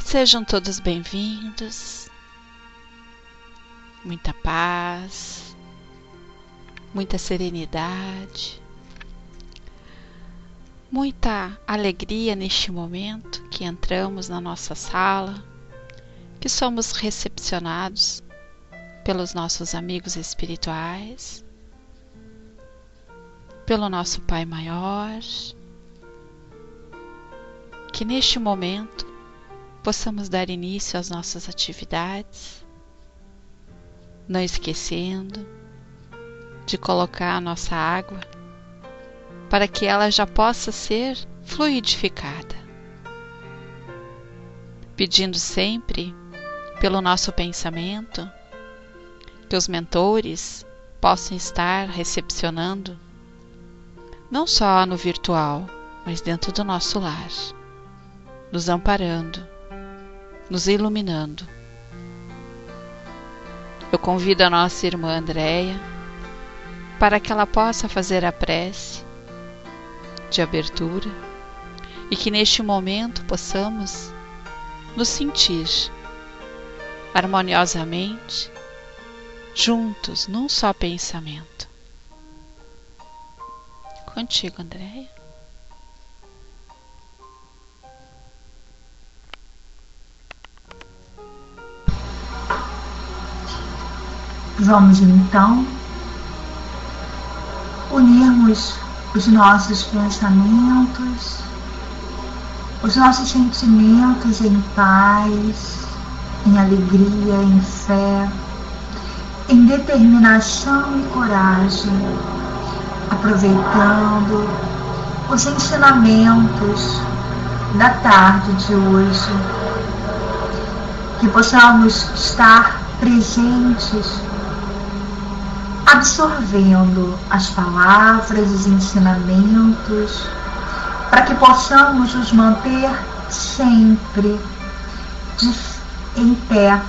Sejam todos bem-vindos. Muita paz, muita serenidade, muita alegria neste momento que entramos na nossa sala, que somos recepcionados pelos nossos amigos espirituais, pelo nosso Pai Maior, que neste momento possamos dar início às nossas atividades, não esquecendo de colocar a nossa água para que ela já possa ser fluidificada, pedindo sempre pelo nosso pensamento que os mentores possam estar recepcionando não só no virtual, mas dentro do nosso lar, nos amparando, nos iluminando. Eu convido a nossa irmã Andréia para que ela possa fazer a prece de abertura e que neste momento possamos nos sentir harmoniosamente juntos num só pensamento. Contigo, Andréia. Vamos então unirmos os nossos pensamentos, os nossos sentimentos em paz, em alegria, em fé, em determinação e coragem, aproveitando os ensinamentos da tarde de hoje, que possamos estar presentes, absorvendo as palavras, os ensinamentos, para que possamos nos manter sempre em pé,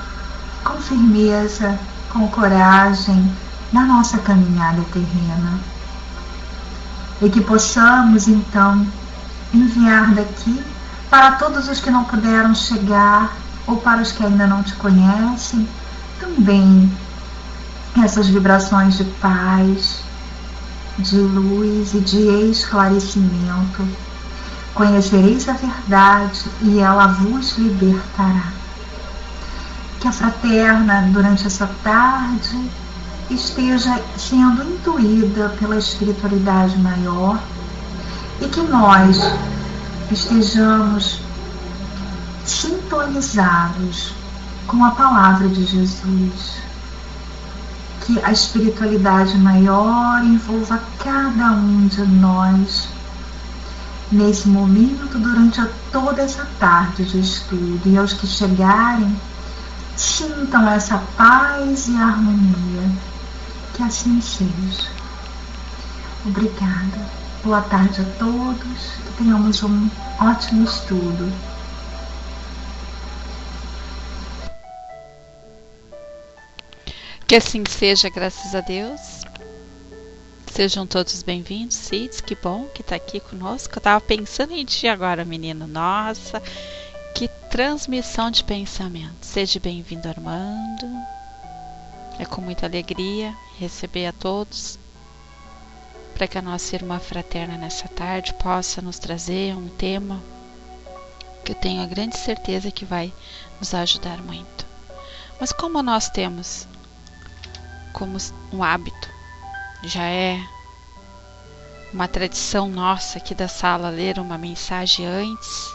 com firmeza, com coragem, na nossa caminhada terrena. E que possamos, então, enviar daqui para todos os que não puderam chegar, ou para os que ainda não te conhecem, também essas vibrações de paz, de luz e de esclarecimento. Conhecereis a verdade e ela vos libertará. Que a fraterna, durante essa tarde, esteja sendo intuída pela espiritualidade maior e que nós estejamos sintonizados com a palavra de Jesus. Que a espiritualidade maior envolva cada um de nós nesse momento, durante toda essa tarde de estudo, e aos que chegarem sintam essa paz e harmonia. Que assim seja. Obrigada. Boa tarde a todos. Que tenhamos um ótimo estudo. Que assim seja, graças a Deus. Sejam todos bem-vindos. Cids, que bom que tá aqui conosco. Eu tava pensando em ti agora, menino. Nossa, que transmissão de pensamento. Seja bem-vindo, Armando. É com muita alegria receber a todos, para que a nossa irmã fraterna nessa tarde possa nos trazer um tema que eu tenho a grande certeza que vai nos ajudar muito. Mas como nós temos como um hábito, já é uma tradição nossa aqui da sala ler uma mensagem antes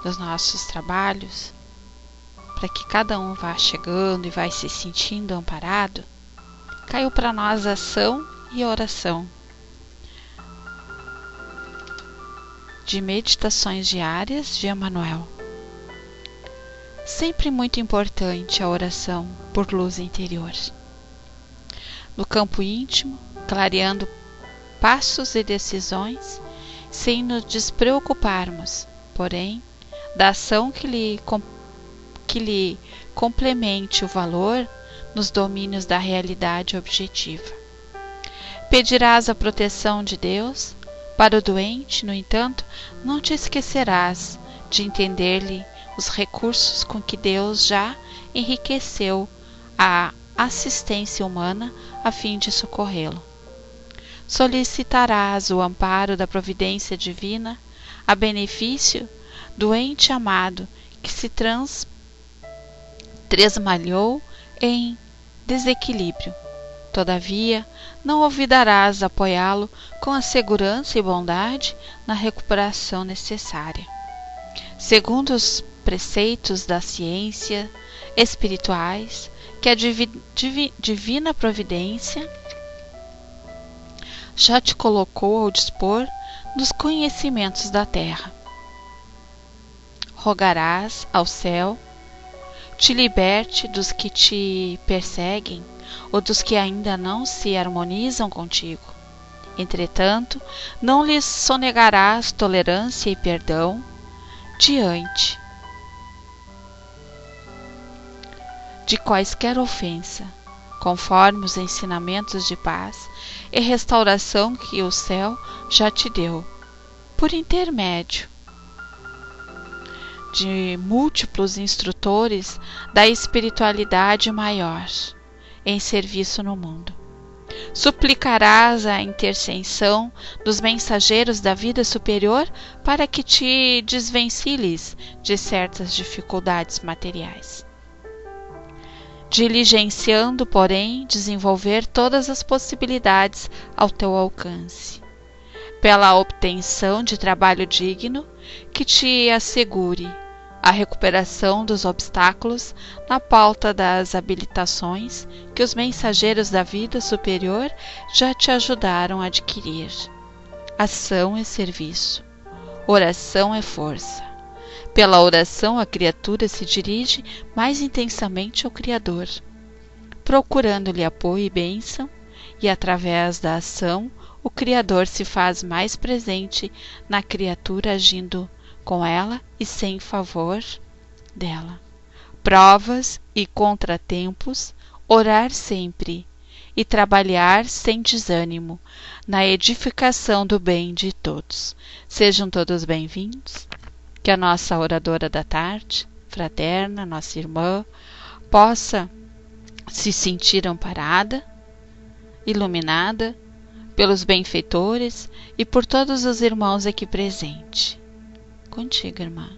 dos nossos trabalhos, para que cada um vá chegando e vai se sentindo amparado, caiu para nós a ação e oração de meditações diárias de Emmanuel. Sempre muito importante a oração por luz interior. No campo íntimo, clareando passos e decisões, sem nos despreocuparmos, porém, da ação que lhe complemente o valor nos domínios da realidade objetiva. Pedirás a proteção de Deus. Para o doente, no entanto, não te esquecerás de entender-lhe os recursos com que Deus já enriqueceu a assistência humana a fim de socorrê-lo. Solicitarás o amparo da providência divina a benefício do ente amado que se tresmalhou em desequilíbrio. Todavia, não olvidarás apoiá-lo com a segurança e bondade na recuperação necessária. Segundo os preceitos da ciência espirituais que a divina providência já te colocou ao dispor dos conhecimentos da terra. Rogarás ao céu, te liberte dos que te perseguem ou dos que ainda não se harmonizam contigo. Entretanto, não lhes sonegarás tolerância e perdão diante de quaisquer ofensa, conforme os ensinamentos de paz e restauração que o céu já te deu, por intermédio de múltiplos instrutores da espiritualidade maior em serviço no mundo. Suplicarás a intercessão dos mensageiros da vida superior para que te desvencilhes de certas dificuldades materiais, diligenciando, porém, desenvolver todas as possibilidades ao teu alcance, pela obtenção de trabalho digno que te assegure a recuperação dos obstáculos na pauta das habilitações que os mensageiros da vida superior já te ajudaram a adquirir. Ação é serviço, oração é força. Pela oração a criatura se dirige mais intensamente ao Criador, procurando-lhe apoio e bênção, e através da ação o Criador se faz mais presente na criatura, agindo com ela e sem favor dela. Provas e contratempos, orar sempre e trabalhar sem desânimo na edificação do bem de todos. Sejam todos bem-vindos. Que a nossa oradora da tarde, fraterna, nossa irmã, possa se sentir amparada, iluminada pelos benfeitores e por todos os irmãos aqui presentes. Contigo, irmã.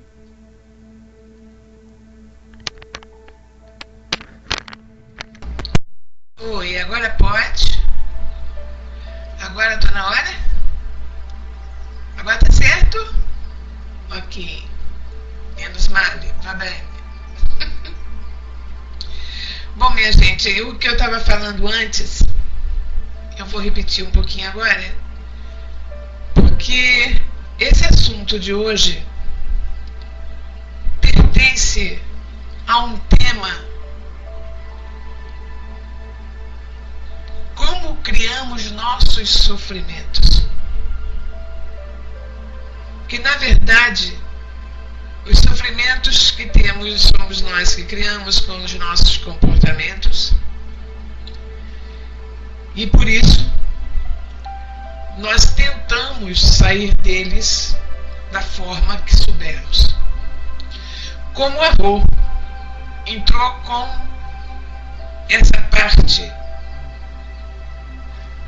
Oi, agora pode? Agora tô na hora? Agora tá certo? Ok. Menos male, va bene. Bom, minha gente, o que eu estava falando antes, eu vou repetir um pouquinho agora, porque esse assunto de hoje pertence a um tema: como criamos nossos sofrimentos. Que na verdade os sofrimentos que temos somos nós que criamos com os nossos comportamentos, e por isso nós tentamos sair deles da forma que soubermos. Como a Rô entrou com essa parte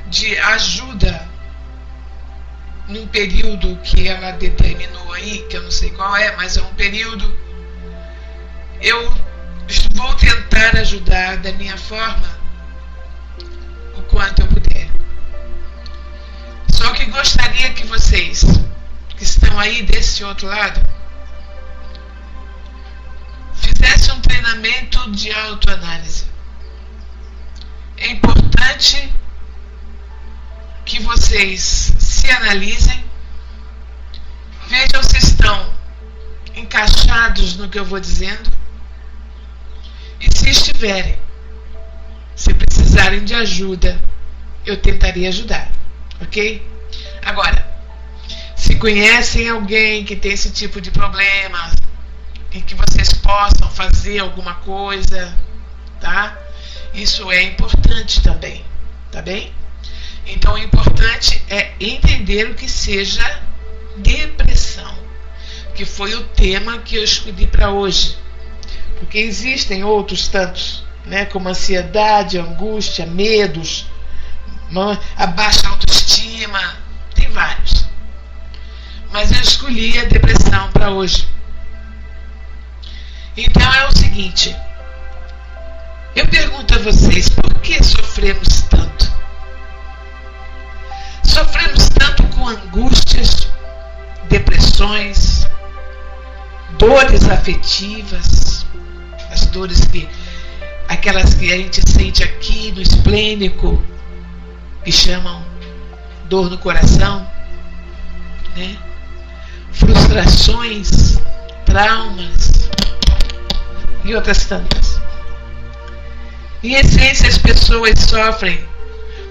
de ajuda num período que ela determinou aí, que eu não sei qual é, mas é um período, eu vou tentar ajudar da minha forma o quanto eu puder. Só que gostaria que vocês, que estão aí desse outro lado, fizessem um treinamento de autoanálise. É importante que vocês se analisem, vejam se estão encaixados no que eu vou dizendo, e se estiverem, se precisarem de ajuda, eu tentaria ajudar, ok? Agora, se conhecem alguém que tem esse tipo de problema, em que vocês possam fazer alguma coisa, tá? Isso é importante também, tá bem? Então, o importante é entender o que seja depressão. que foi o tema que eu escolhi para hoje. Porque existem outros tantos, né, como ansiedade, angústia, medos, a baixa autoestima, tem vários. Mas eu escolhi a depressão para hoje. Então é o seguinte, eu pergunto a vocês, por que sofremos tanto? Sofremos tanto com angústias, depressões, dores afetivas, as dores aquelas que a gente sente aqui no esplênico, que chamam dor no coração, né? Frustrações, traumas e outras tantas. Em essência, as pessoas sofrem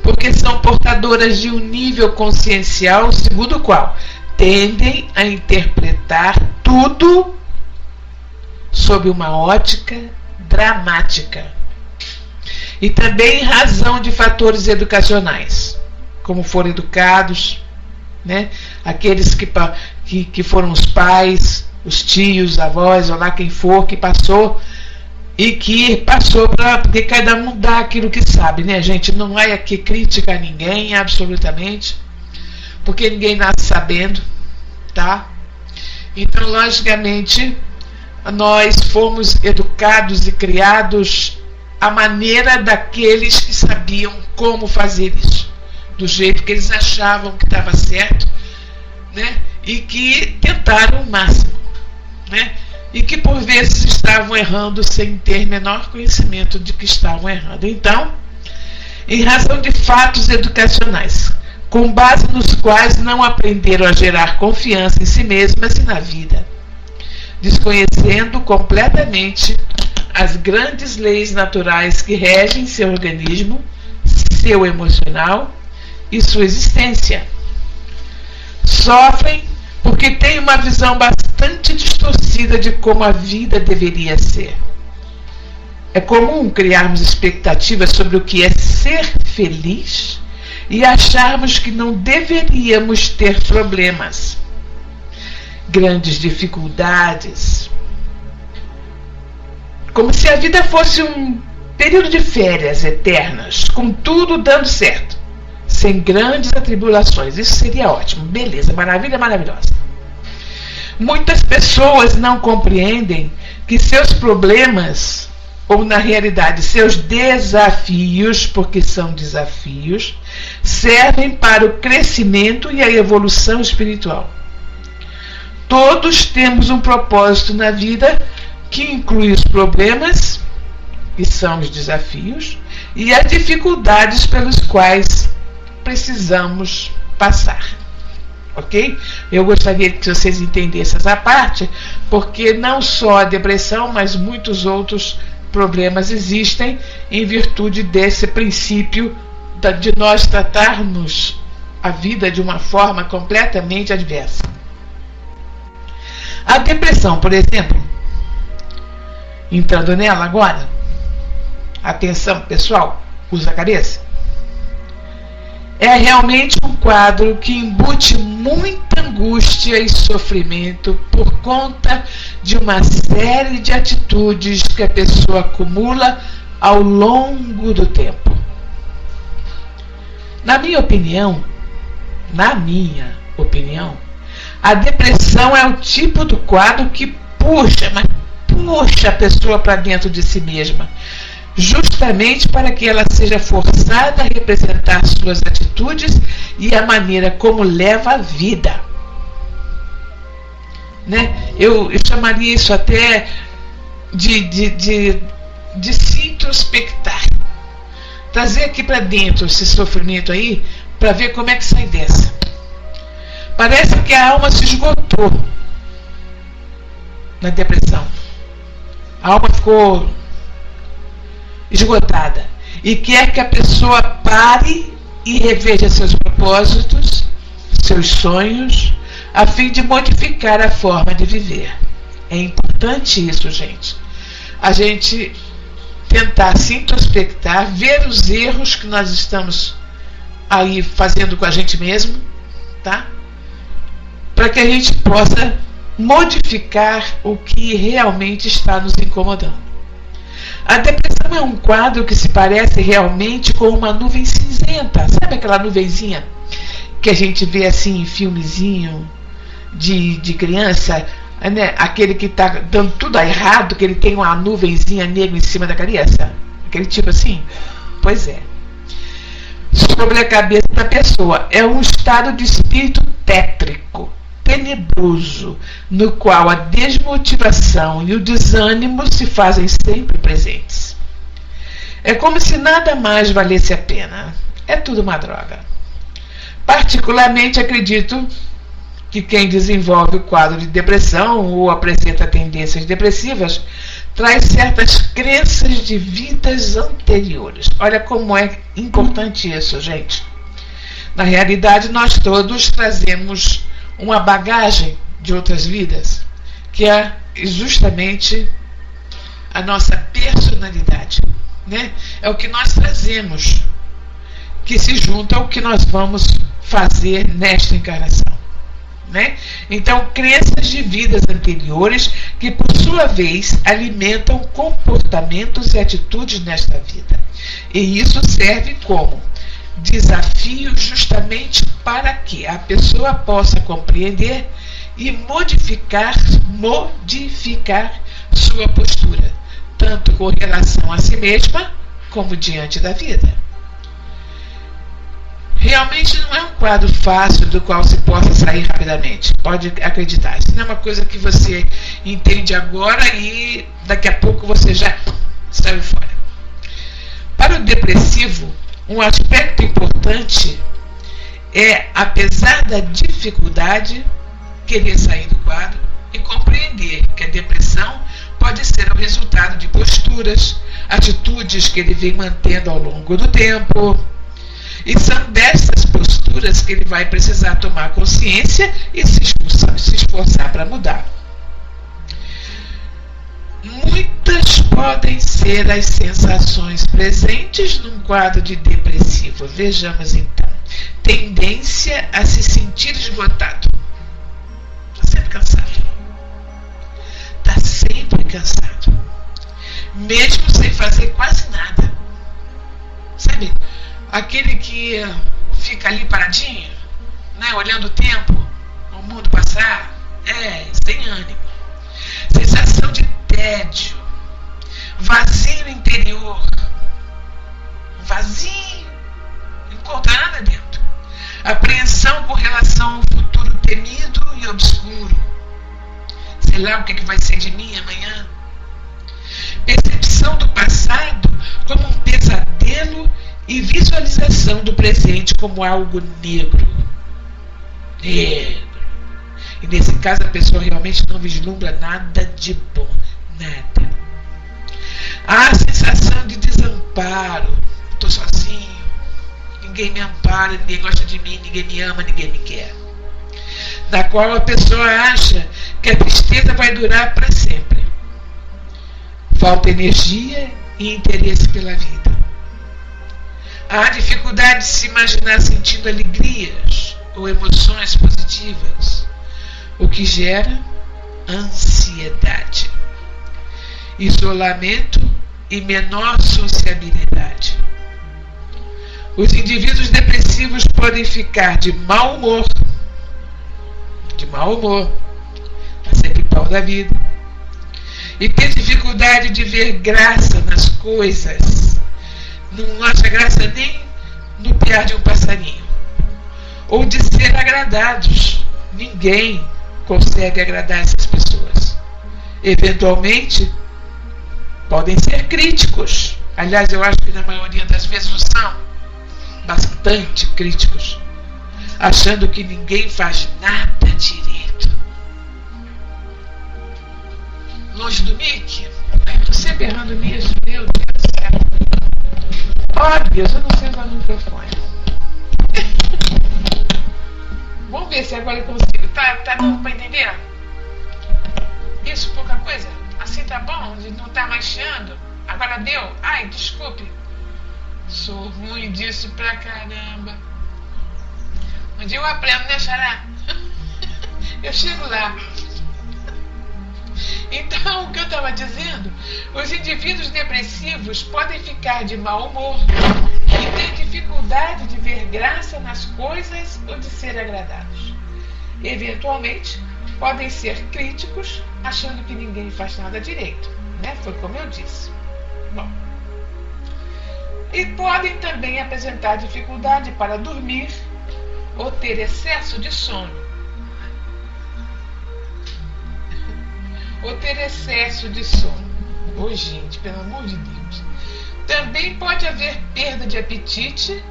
porque são portadoras de um nível consciencial segundo o qual tendem a interpretar tudo sob uma ótica dramática. E também em razão de fatores educacionais, como foram educados, né? Aqueles que foram os pais, os tios, avós, ou lá quem for, que passou e que passou para porque cada um dá aquilo que sabe, né, gente? Não é aqui crítica a ninguém, absolutamente, porque ninguém nasce sabendo, tá? Então, logicamente, nós fomos educados e criados à maneira daqueles que sabiam como fazer isso, do jeito que eles achavam que estava certo, né? E que tentaram o máximo, né? E que por vezes estavam errando sem ter menor conhecimento de que estavam errando. Então, em razão de fatos educacionais, com base nos quais não aprenderam a gerar confiança em si mesmas e na vida, desconhecendo completamente as grandes leis naturais que regem seu organismo, seu emocional e sua existência. Sofrem porque têm uma visão bastante distorcida de como a vida deveria ser. É comum criarmos expectativas sobre o que é ser feliz e acharmos que não deveríamos ter problemas, grandes dificuldades, como se a vida fosse um período de férias eternas, com tudo dando certo, sem grandes atribulações. Isso seria ótimo, beleza, maravilha, maravilhosa. Muitas pessoas não compreendem que seus problemas, ou na realidade seus desafios, porque são desafios, servem para o crescimento e a evolução espiritual. Todos temos um propósito na vida que inclui os problemas, que são os desafios, e as dificuldades pelos quais precisamos passar. Ok? Eu gostaria que vocês entendessem essa parte, porque não só a depressão, mas muitos outros problemas existem em virtude desse princípio de nós tratarmos a vida de uma forma completamente adversa. A depressão, por exemplo, entrando nela agora, atenção pessoal, usa a cabeça, é realmente um quadro que embute muita angústia e sofrimento por conta de uma série de atitudes que a pessoa acumula ao longo do tempo. Na minha opinião, a depressão é o tipo do quadro que puxa a pessoa para dentro de si mesma, justamente para que ela seja forçada a representar suas atitudes e a maneira como leva a vida. Né? Eu chamaria isso até de se introspectar. Trazer aqui para dentro esse sofrimento aí, para ver como é que sai dessa. Parece que a alma se esgotou na depressão. A alma ficou esgotada e quer que a pessoa pare e reveja seus propósitos, seus sonhos, a fim de modificar a forma de viver. É importante isso, gente. A gente tentar se introspectar, ver os erros que nós estamos aí fazendo com a gente mesmo, tá? Para que a gente possa modificar o que realmente está nos incomodando. A depressão é um quadro que se parece realmente com uma nuvem cinzenta. Sabe aquela nuvenzinha que a gente vê assim em filmezinho de criança, né? Aquele que está dando tudo errado, que ele tem uma nuvenzinha negra em cima da cabeça? Aquele tipo assim? Pois é. Sobre a cabeça da pessoa. É um estado de espírito tétrico, tenebroso, no qual a desmotivação e o desânimo se fazem sempre presentes. É como se nada mais valesse a pena. É tudo uma droga. Particularmente acredito que quem desenvolve o quadro de depressão ou apresenta tendências depressivas traz certas crenças de vidas anteriores. Olha como é importante isso, gente. Na realidade, nós todos trazemos uma bagagem de outras vidas, que é justamente a nossa personalidade, né? É o que nós trazemos, que se junta ao que nós vamos fazer nesta encarnação, né? Então, crenças de vidas anteriores que, por sua vez, alimentam comportamentos e atitudes nesta vida. E isso serve como desafio justamente para que a pessoa possa compreender e modificar sua postura, tanto com relação a si mesma como diante da vida. Realmente não é um quadro fácil do qual se possa sair rapidamente. Pode acreditar. Isso não é uma coisa que você entende agora e daqui a pouco você já saiu fora. Para o depressivo, um aspecto importante é, apesar da dificuldade, querer sair do quadro e compreender que a depressão pode ser o resultado de posturas, atitudes que ele vem mantendo ao longo do tempo. E são dessas posturas que ele vai precisar tomar consciência e se esforçar para mudar. Muitas podem ser as sensações presentes num quadro de depressivo. Vejamos então. Tendência a se sentir esgotado. Está sempre cansado. Está sempre cansado. Mesmo sem fazer quase nada. Sabe? Aquele que fica ali paradinho, né, olhando o tempo, o mundo passar, sem ânimo. Sensação de tédio, vazio interior, vazio, não encontra nada dentro. Apreensão com relação ao futuro temido e obscuro. Sei lá o que vai ser de mim amanhã. Percepção do passado como um pesadelo e visualização do presente como algo negro. E nesse caso a pessoa realmente não vislumbra nada de bom. Nada. Há a sensação de desamparo. Estou sozinho. Ninguém me ampara, ninguém gosta de mim, ninguém me ama, ninguém me quer. Na qual a pessoa acha que a tristeza vai durar para sempre. Falta energia e interesse pela vida. Há dificuldade de se imaginar sentindo alegrias ou emoções positivas, o que gera ansiedade, isolamento e menor sociabilidade. Os indivíduos depressivos podem ficar de mau humor, tá sempre pau da vida, e ter dificuldade de ver graça nas coisas. Não acha graça nem no piar de um passarinho. Ou de ser agradados. Ninguém consegue agradar essas pessoas. Eventualmente, podem ser críticos. Aliás, eu acho que na maioria das vezes o são. Bastante críticos. Achando que ninguém faz nada direito. Longe do Mickey? Estou sempre errando mesmo, meu Deus do céu. Oh, Deus, eu não sei usar o microfone. Vamos ver se agora eu consigo. Tá dando pra entender? Isso, pouca coisa? Assim tá bom? Não tá mais chiando? Agora deu? Ai, desculpe. Sou ruim disso pra caramba. Um dia eu aprendo, né, Xará? Eu chego lá. estava dizendo, os indivíduos depressivos podem ficar de mau humor e têm dificuldade de ver graça nas coisas ou de ser agradados. Eventualmente, podem ser críticos, achando que ninguém faz nada direito, né? Foi como eu disse. Bom. E podem também apresentar dificuldade para dormir ou ter excesso de sono. Ou ter excesso de sono. Ô, gente, pelo amor de Deus. Também pode haver perda de apetite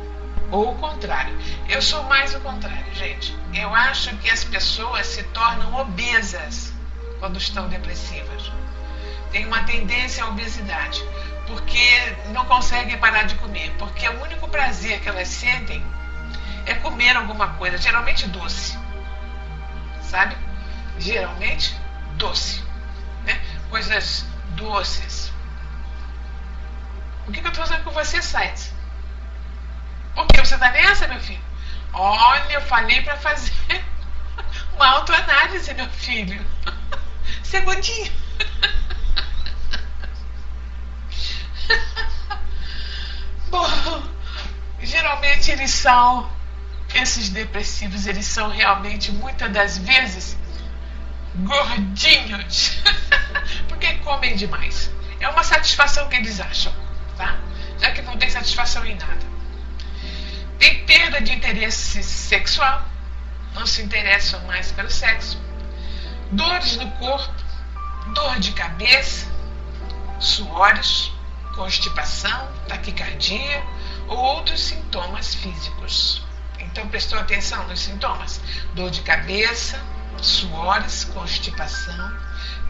ou o contrário. Eu sou mais o contrário, gente. Eu acho que as pessoas se tornam obesas quando estão depressivas. Tem uma tendência à obesidade, porque não conseguem parar de comer, porque o único prazer que elas sentem é comer alguma coisa, geralmente doce, sabe? Geralmente doce, né? Coisas doces. O que eu estou fazendo com você, Sainz? Por que você está nessa, meu filho? Olha, eu falei para fazer uma autoanálise, meu filho. Segundinho. Bom, geralmente esses depressivos, eles são realmente, muitas das vezes, gordinhos. Porque comem demais. É uma satisfação que eles acham, tá? Já que não tem satisfação em nada. Tem perda de interesse sexual, não se interessam mais pelo sexo. Dores no corpo, dor de cabeça, suores, constipação, taquicardia ou outros sintomas físicos. Então, prestou atenção nos sintomas? Dor de cabeça, suores, constipação,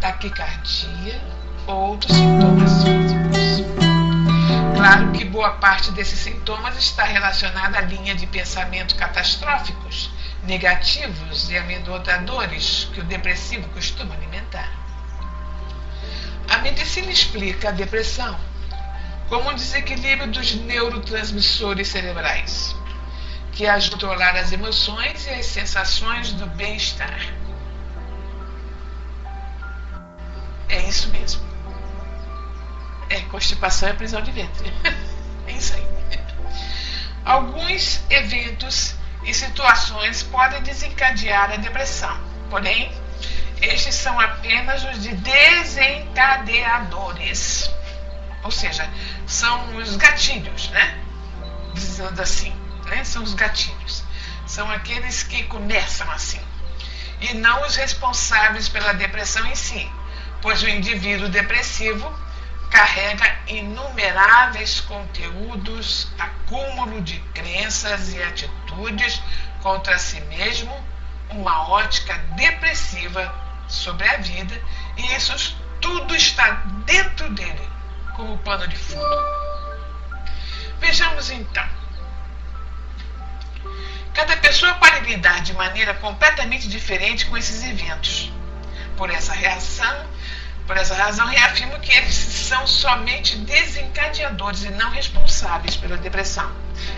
taquicardia ou outros sintomas físicos. Claro que boa parte desses sintomas está relacionada à linha de pensamento catastróficos, negativos e amedrontadores que o depressivo costuma alimentar. A medicina explica a depressão como um desequilíbrio dos neurotransmissores cerebrais, que ajuda a controlar as emoções e as sensações do bem-estar. É isso mesmo. Constipação é prisão de ventre. É isso aí. Alguns eventos e situações podem desencadear a depressão, porém, estes são apenas os de desencadeadores. Ou seja, são os gatilhos, né? Dizendo assim, né? São os gatilhos. São aqueles que começam assim. E não os responsáveis pela depressão em si, pois o indivíduo depressivo carrega inumeráveis conteúdos, acúmulo de crenças e atitudes contra si mesmo, uma ótica depressiva sobre a vida, e isso tudo está dentro dele, como pano de fundo. Vejamos então. Cada pessoa pode lidar de maneira completamente diferente com esses eventos. Por essa razão, reafirmo que eles são somente desencadeadores e não responsáveis pela depressão.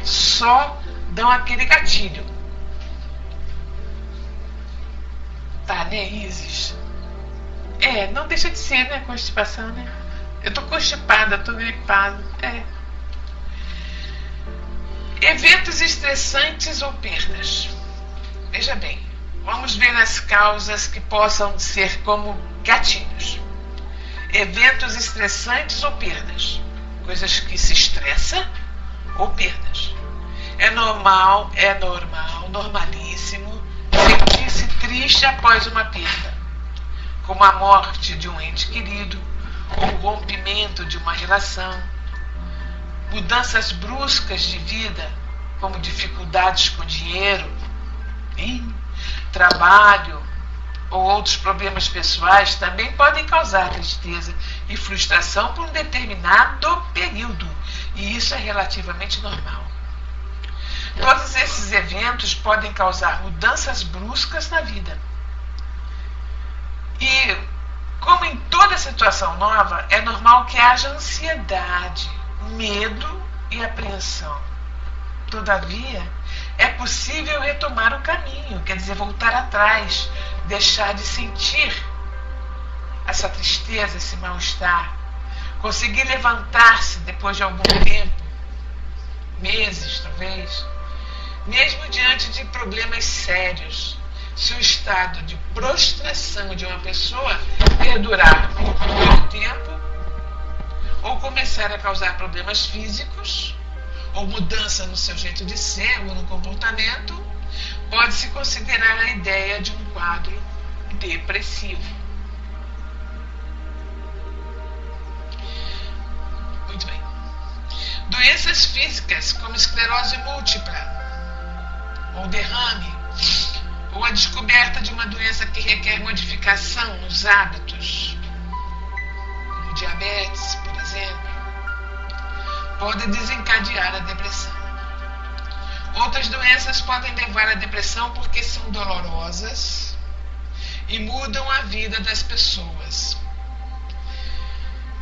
Só dão aquele gatilho. Tá, né, Isis? Não deixa de ser, né, constipação, né? Eu tô constipada, tô gripada. Eventos estressantes ou perdas. Veja bem, vamos ver as causas que possam ser como gatilhos. Eventos estressantes ou perdas. Coisas que se estressam ou perdas. É normalíssimo sentir-se triste após uma perda, como a morte de um ente querido, ou o rompimento de uma relação, mudanças bruscas de vida, como dificuldades com dinheiro, trabalho ou outros problemas pessoais também podem causar tristeza e frustração por um determinado período, e isso é relativamente normal. Todos esses eventos podem causar mudanças bruscas na vida. E, como em toda situação nova, é normal que haja ansiedade, medo e apreensão. Todavia, é possível retomar o caminho, quer dizer, voltar atrás, deixar de sentir essa tristeza, esse mal-estar, conseguir levantar-se depois de algum tempo, meses talvez, mesmo diante de problemas sérios, se o estado de prostração de uma pessoa perdurar por muito tempo, ou começar a causar problemas físicos, ou mudança no seu jeito de ser ou no comportamento, pode-se considerar a ideia de um quadro depressivo. Muito bem. Doenças físicas como esclerose múltipla, ou derrame, ou a descoberta de uma doença que requer modificação nos hábitos, como diabetes, por exemplo, pode desencadear a depressão. Outras doenças podem levar à depressão porque são dolorosas e mudam a vida das pessoas.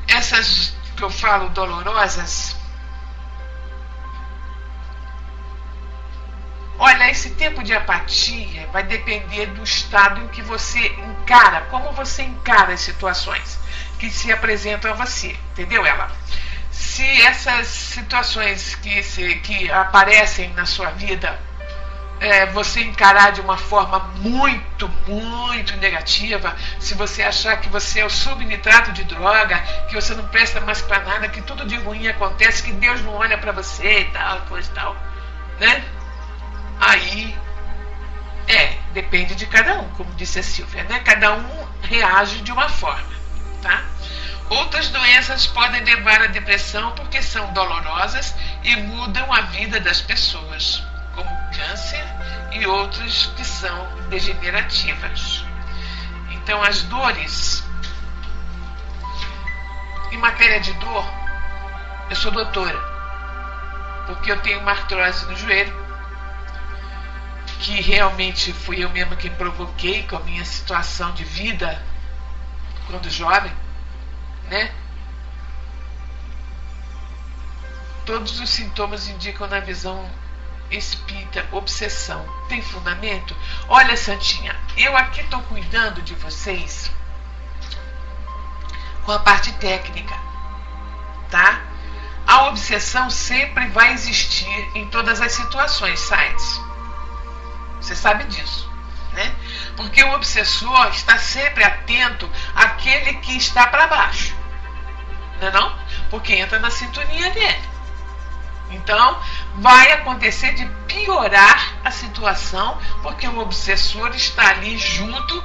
Essas que eu falo dolorosas, olha, esse tempo de apatia vai depender do estado em que você encara, como você encara as situações que se apresentam a você, entendeu, ela? Se essas situações que aparecem na sua vida, você encarar de uma forma muito, muito negativa, se você achar que você é o subnitrato de droga, que você não presta mais para nada, que tudo de ruim acontece, que Deus não olha para você e tal, coisa e tal, né? Aí, depende de cada um, como disse a Silvia, né? Cada um reage de uma forma, tá? Outras doenças podem levar à depressão porque são dolorosas e mudam a vida das pessoas, como câncer e outras que são degenerativas. Então, as dores, em matéria de dor, eu sou doutora, porque eu tenho uma artrose no joelho, que realmente fui eu mesma quem provoquei com a minha situação de vida quando jovem, né? Todos os sintomas indicam na visão espírita obsessão. Tem fundamento? Olha, Santinha, eu aqui estou cuidando de vocês com a parte técnica, tá? A obsessão sempre vai existir em todas as situações, Sides. Você sabe disso, né? Porque o obsessor está sempre atento àquele que está para baixo, não é não? Porque entra na sintonia dele. Então, vai acontecer de piorar a situação, porque o obsessor está ali junto,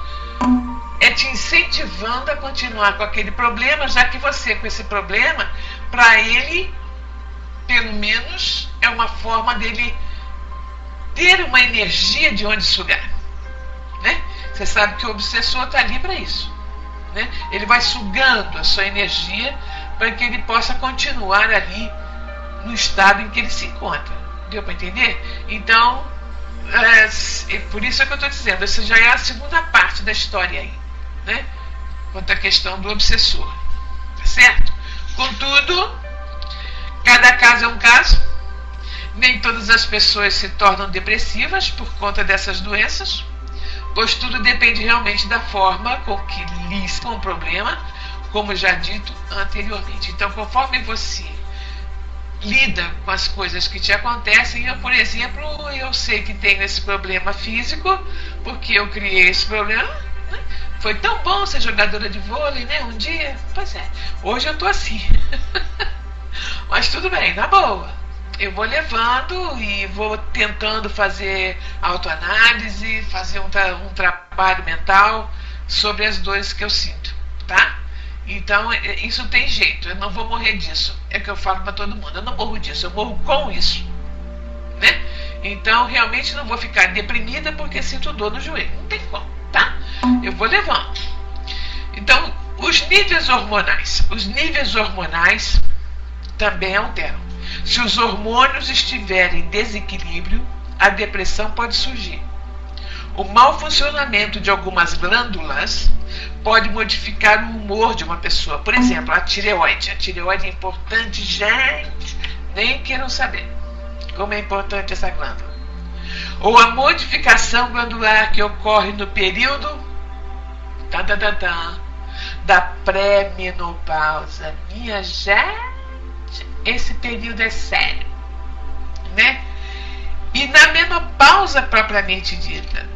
te incentivando a continuar com aquele problema, já que você, com esse problema, para ele, pelo menos, é uma forma dele ter uma energia de onde sugar, né? Você sabe que o obsessor está ali para isso, né? Ele vai sugando a sua energia para que ele possa continuar ali no estado em que ele se encontra. Deu para entender? Então, por isso é que eu estou dizendo, essa já é a segunda parte da história aí, né? Quanto à questão do obsessor, tá certo? Contudo, cada caso é um caso. Nem todas as pessoas se tornam depressivas por conta dessas doenças, pois tudo depende realmente da forma com que lidam com o problema, como já dito anteriormente. Então, conforme você lida com as coisas que te acontecem, eu, por exemplo, eu sei que tenho esse problema físico, porque eu criei esse problema, né? Foi tão bom ser jogadora de vôlei, né? Um dia, pois é, hoje eu tô assim. Mas tudo bem, na boa. Eu vou levando e vou tentando fazer autoanálise, fazer um trabalho mental sobre as dores que eu sinto, tá? Então, isso tem jeito, eu não vou morrer disso. É o que eu falo para todo mundo, eu não morro disso, eu morro com isso, né? Então, realmente não vou ficar deprimida porque sinto dor no joelho, não tem como, tá? Eu vou levando. Então, os níveis hormonais também alteram. Se os hormônios estiverem em desequilíbrio, a depressão pode surgir. O mau funcionamento de algumas glândulas pode modificar o humor de uma pessoa. Por exemplo, a tireoide. A tireoide é importante, gente, nem queiram saber como é importante essa glândula. Ou a modificação glandular que ocorre no período da pré-menopausa. Minha gente, esse período é sério, né? E na menopausa propriamente dita,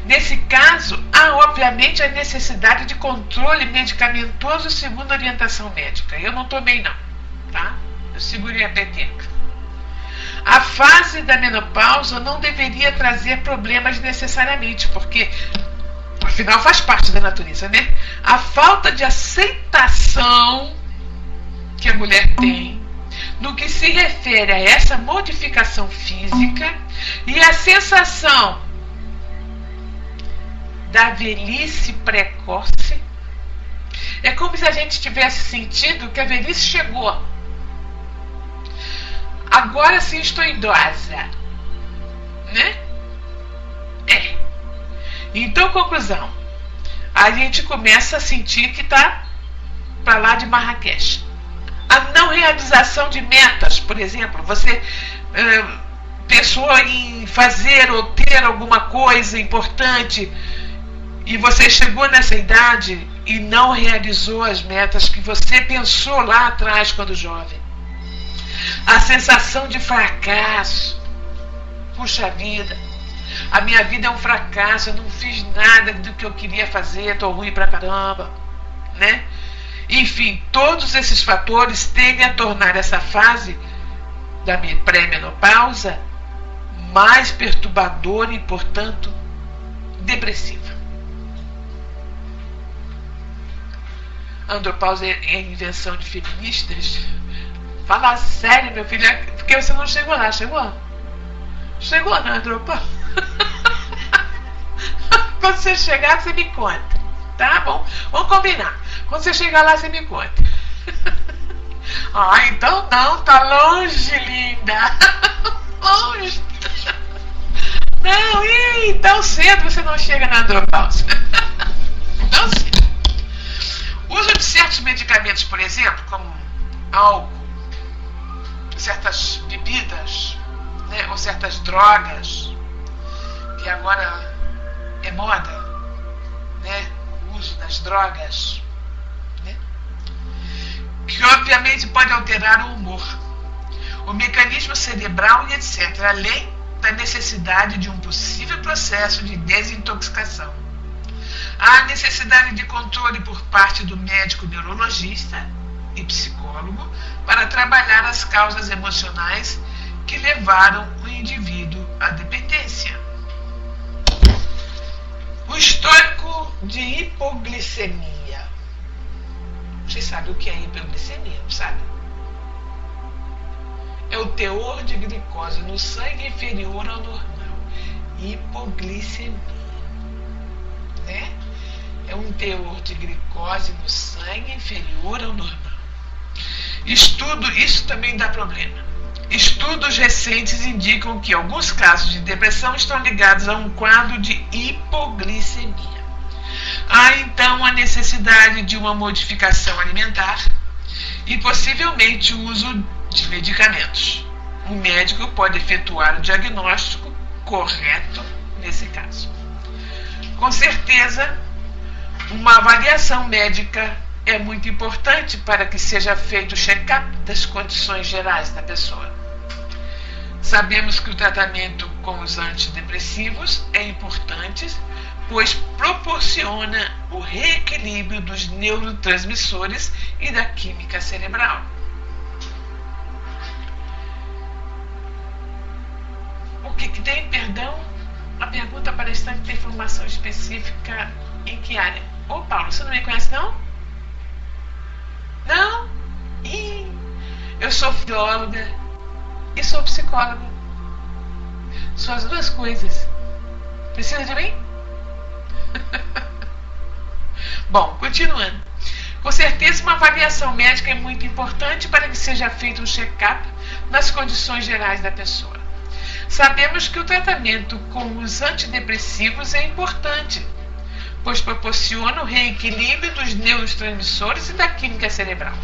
nesse caso, há obviamente a necessidade de controle medicamentoso segundo orientação médica. Eu não tomei não, tá? Eu segurei a peteca. A fase da menopausa não deveria trazer problemas necessariamente, porque afinal faz parte da natureza, né? A falta de aceitação que a mulher tem no que se refere a essa modificação física e a sensação da velhice precoce, é como se a gente tivesse sentido que a velhice chegou. Agora sim estou idosa, né? Então, conclusão, a gente começa a sentir que está para lá de Marrakech. A não realização de metas, por exemplo, você pensou em fazer ou ter alguma coisa importante e você chegou nessa idade e não realizou as metas que você pensou lá atrás quando jovem. A sensação de fracasso. Puxa vida, a minha vida é um fracasso, eu não fiz nada do que eu queria fazer, estou ruim pra caramba, né? Enfim, todos esses fatores tendem a tornar essa fase da pré-menopausa mais perturbadora e, portanto, depressiva. Andropausa é invenção de feministas? Fala sério, meu filho, porque você não chegou lá, chegou? Chegou na andropausa? Quando você chegar, você me conta, tá bom? Vamos combinar. Quando você chegar lá, você me conta. Então não, tá longe, linda. Longe. Não, tão cedo você não chega na andropausa. Tão cedo. O uso de certos medicamentos, por exemplo, como álcool, certas bebidas, né, ou certas drogas, que agora é moda, né, o uso das drogas, né, que obviamente pode alterar o humor, o mecanismo cerebral e etc., além da necessidade de um possível processo de desintoxicação. Há necessidade de controle por parte do médico neurologista e psicólogo para trabalhar as causas emocionais que levaram o indivíduo à dependência. O histórico de hipoglicemia. Vocês sabem o que é hipoglicemia, não sabe? É o teor de glicose no sangue inferior ao normal. Hipoglicemia, né? É um teor de glicose no sangue inferior ao normal. Isso também dá problema. Estudos recentes indicam que alguns casos de depressão estão ligados a um quadro de hipoglicemia. Há então a necessidade de uma modificação alimentar e possivelmente o uso de medicamentos. O médico pode efetuar o diagnóstico correto nesse caso. Com certeza, uma avaliação médica é muito importante para que seja feito o check-up das condições gerais da pessoa. Sabemos que o tratamento com os antidepressivos é importante, pois proporciona o reequilíbrio dos neurotransmissores e da química cerebral. O que tem, perdão? A pergunta parece ter informação específica em que área? Ô Paulo, você não me conhece não? Não? Eu sou bióloga e sou psicóloga. São as duas coisas. Precisa de mim? Bom, continuando. Com certeza uma avaliação médica é muito importante para que seja feito um check-up nas condições gerais da pessoa. Sabemos que o tratamento com os antidepressivos é importante, pois proporciona o reequilíbrio dos neurotransmissores e da química cerebral.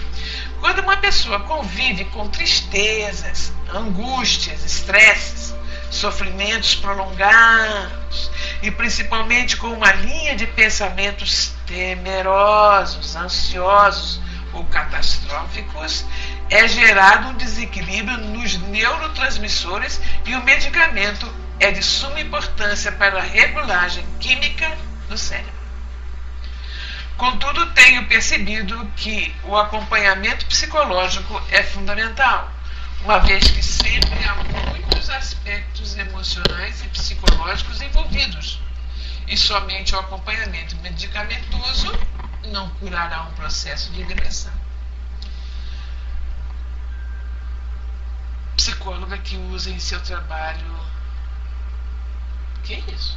Quando uma pessoa convive com tristezas, angústias, estresses, sofrimentos prolongados e principalmente com uma linha de pensamentos temerosos, ansiosos ou catastróficos, é gerado um desequilíbrio nos neurotransmissores e o medicamento é de suma importância para a regulagem química do cérebro. Contudo, tenho percebido que o acompanhamento psicológico é fundamental, uma vez que sempre há muitos aspectos emocionais e psicológicos envolvidos, e somente o acompanhamento medicamentoso não curará um processo de depressão. Psicóloga que usa em seu trabalho... Que é isso?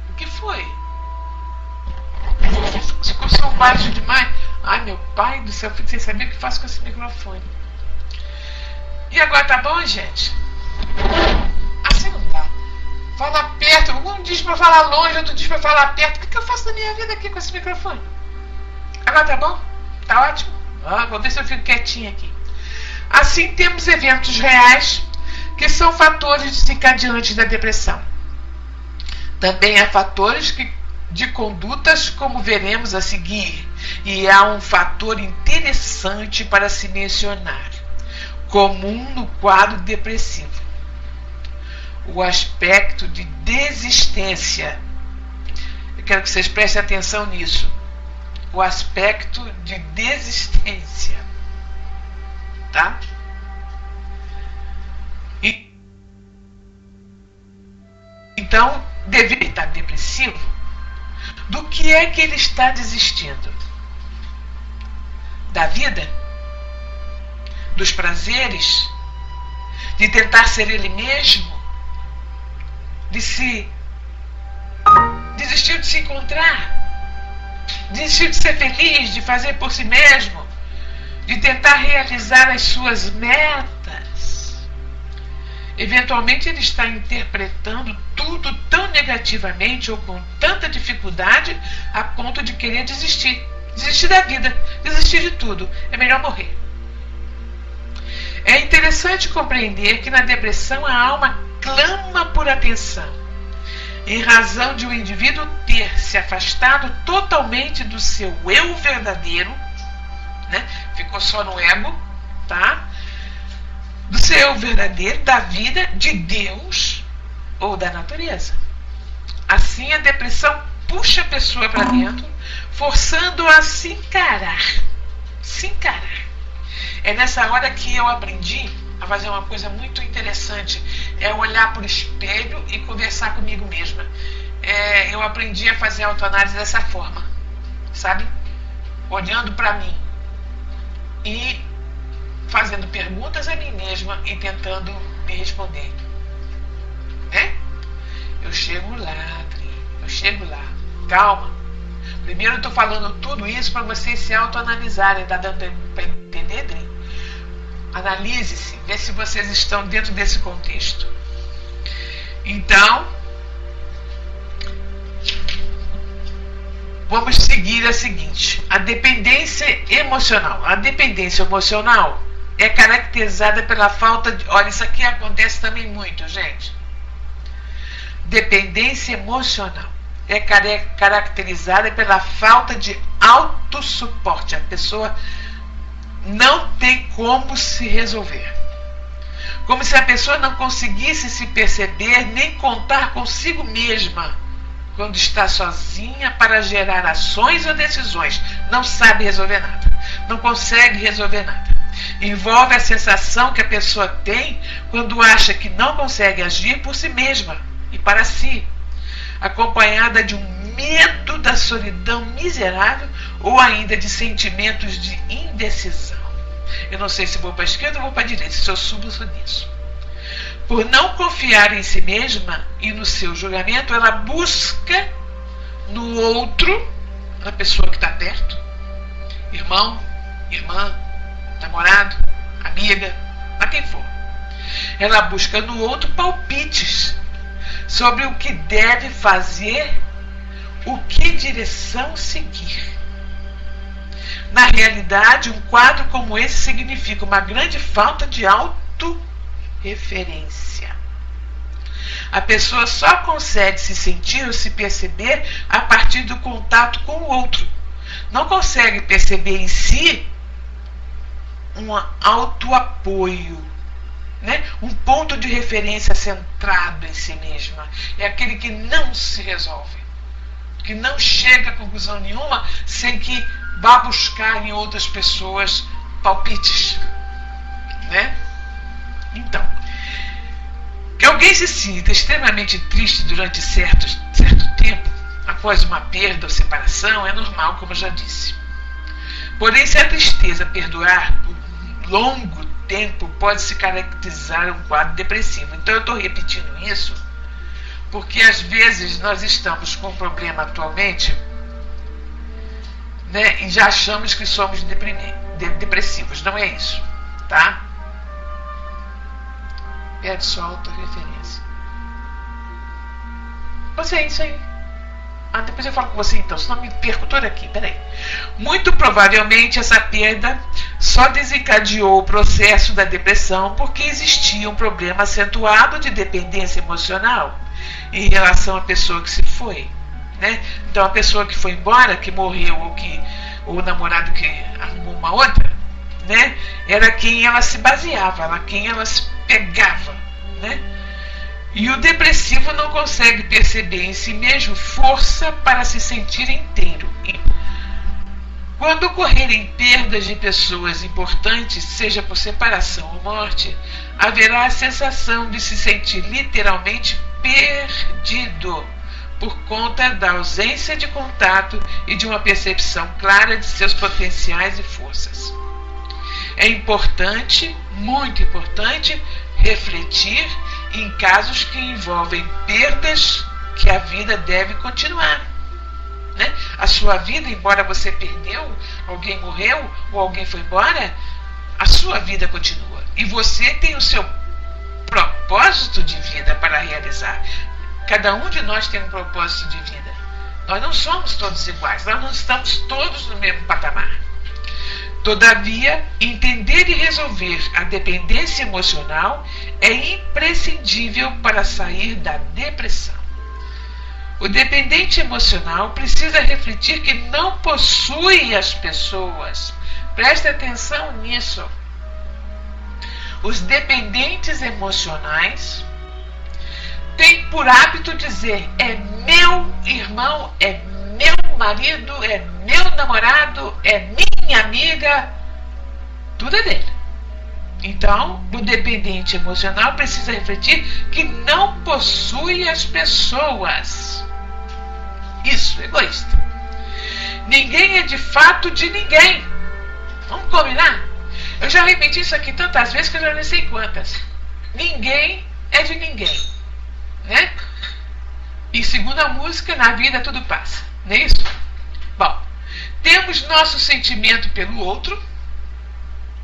O que foi? Ficou só baixo demais. Ai, meu pai do céu, fico sem saber o que faço com esse microfone. E agora tá bom, gente? Assim não dá. Fala perto. Um diz pra falar longe, outro diz pra falar perto. O que eu faço na minha vida aqui com esse microfone? Agora tá bom? Tá ótimo? Vou ver se eu fico quietinha aqui. Assim, temos eventos reais que são fatores desencadeantes da depressão. Também há fatores de condutas, como veremos a seguir, e há um fator interessante para se mencionar, comum no quadro depressivo: o aspecto de desistência. Eu quero que vocês prestem atenção nisso. O aspecto de desistência. Tá? Então, devido estar depressivo, do que é que ele está desistindo? Da vida? Dos prazeres? De tentar ser ele mesmo? Desistir de se encontrar? Desistir de ser feliz, de fazer por si mesmo? De tentar realizar as suas metas? Eventualmente ele está interpretando tudo tão negativamente ou com tanta dificuldade a ponto de querer desistir. Desistir da vida, desistir de tudo. É melhor morrer. É interessante compreender que na depressão a alma clama por atenção, em razão de o indivíduo ter se afastado totalmente do seu eu verdadeiro, né? Ficou só no ego, tá? Do seu eu verdadeiro, da vida, de Deus ou da natureza. Assim, a depressão puxa a pessoa para dentro, forçando-a a se encarar. Se encarar. É nessa hora que eu aprendi a fazer uma coisa muito interessante, é olhar para o espelho e conversar comigo mesma. Eu aprendi a fazer a autoanálise dessa forma, sabe? Olhando para mim e fazendo perguntas a mim mesma e tentando me responder. Né? Eu chego lá, Adri, eu chego lá. Calma. Primeiro eu estou falando tudo isso para vocês se autoanalisarem. Tá dando para entender, Adri? Analise-se, vê se vocês estão dentro desse contexto. Então, vamos seguir a seguinte: a dependência emocional. A dependência emocional é caracterizada pela falta de... Olha, isso aqui acontece também muito, gente. Dependência emocional é caracterizada pela falta de autossuporte. A pessoa não tem como se resolver. Como se a pessoa não conseguisse se perceber nem contar consigo mesma quando está sozinha para gerar ações ou decisões. Não sabe resolver nada. Não consegue resolver nada. Envolve a sensação que a pessoa tem quando acha que não consegue agir por si mesma e para si, acompanhada de um medo da solidão miserável ou ainda de sentimentos de indecisão. Eu não sei se vou para a esquerda ou vou para a direita, se eu subo nisso. Por não confiar em si mesma e no seu julgamento, ela busca no outro, na pessoa que está perto, irmão, irmã, namorado, amiga, a quem for. Ela busca no outro palpites sobre o que deve fazer, o que direção seguir. Na realidade, um quadro como esse significa uma grande falta de autorrespeito. referência. A pessoa só consegue se sentir ou se perceber a partir do contato com o outro. Não consegue perceber em si um autoapoio, né? Um ponto de referência centrado em si mesma. É aquele que não se resolve, que não chega a conclusão nenhuma sem que vá buscar em outras pessoas palpites, né? Então, que alguém se sinta extremamente triste durante certo tempo, após uma perda ou separação, é normal, como eu já disse. Porém, se a tristeza perdurar por longo tempo, pode se caracterizar um quadro depressivo. Então, eu estou repetindo isso porque às vezes nós estamos com um problema atualmente, né, e já achamos que somos depressivos. Não é isso, tá? Pede só autorreferência. Você é isso aí. Depois eu falo com você então, senão me perco toda aqui. Peraí. Muito provavelmente essa perda só desencadeou o processo da depressão porque existia um problema acentuado de dependência emocional em relação à pessoa que se foi, né? Então a pessoa que foi embora, que morreu, ou o namorado que arrumou uma outra, né, era quem ela se baseava, era quem ela se pegava, né? E o depressivo não consegue perceber em si mesmo força para se sentir inteiro. Quando ocorrerem perdas de pessoas importantes, seja por separação ou morte, haverá a sensação de se sentir literalmente perdido por conta da ausência de contato e de uma percepção clara de seus potenciais e forças. É importante, muito importante, refletir em casos que envolvem perdas que a vida deve continuar, né? A sua vida, embora você perdeu, alguém morreu ou alguém foi embora, a sua vida continua. E você tem o seu propósito de vida para realizar. Cada um de nós tem um propósito de vida. Nós não somos todos iguais, nós não estamos todos no mesmo patamar. Todavia, entender e resolver a dependência emocional é imprescindível para sair da depressão. O dependente emocional precisa refletir que não possui as pessoas. Preste atenção nisso. Os dependentes emocionais têm por hábito dizer: é meu irmão, é meu marido, é meu namorado, é minha amiga, tudo é dele. Então, o dependente emocional precisa refletir que não possui as pessoas. Isso, egoísta. Ninguém é de fato de ninguém. Vamos combinar? Eu já repeti isso aqui tantas vezes que eu já nem sei quantas. Ninguém é de ninguém, né? E segundo a música, na vida tudo passa, não é isso? Bom, temos nosso sentimento pelo outro,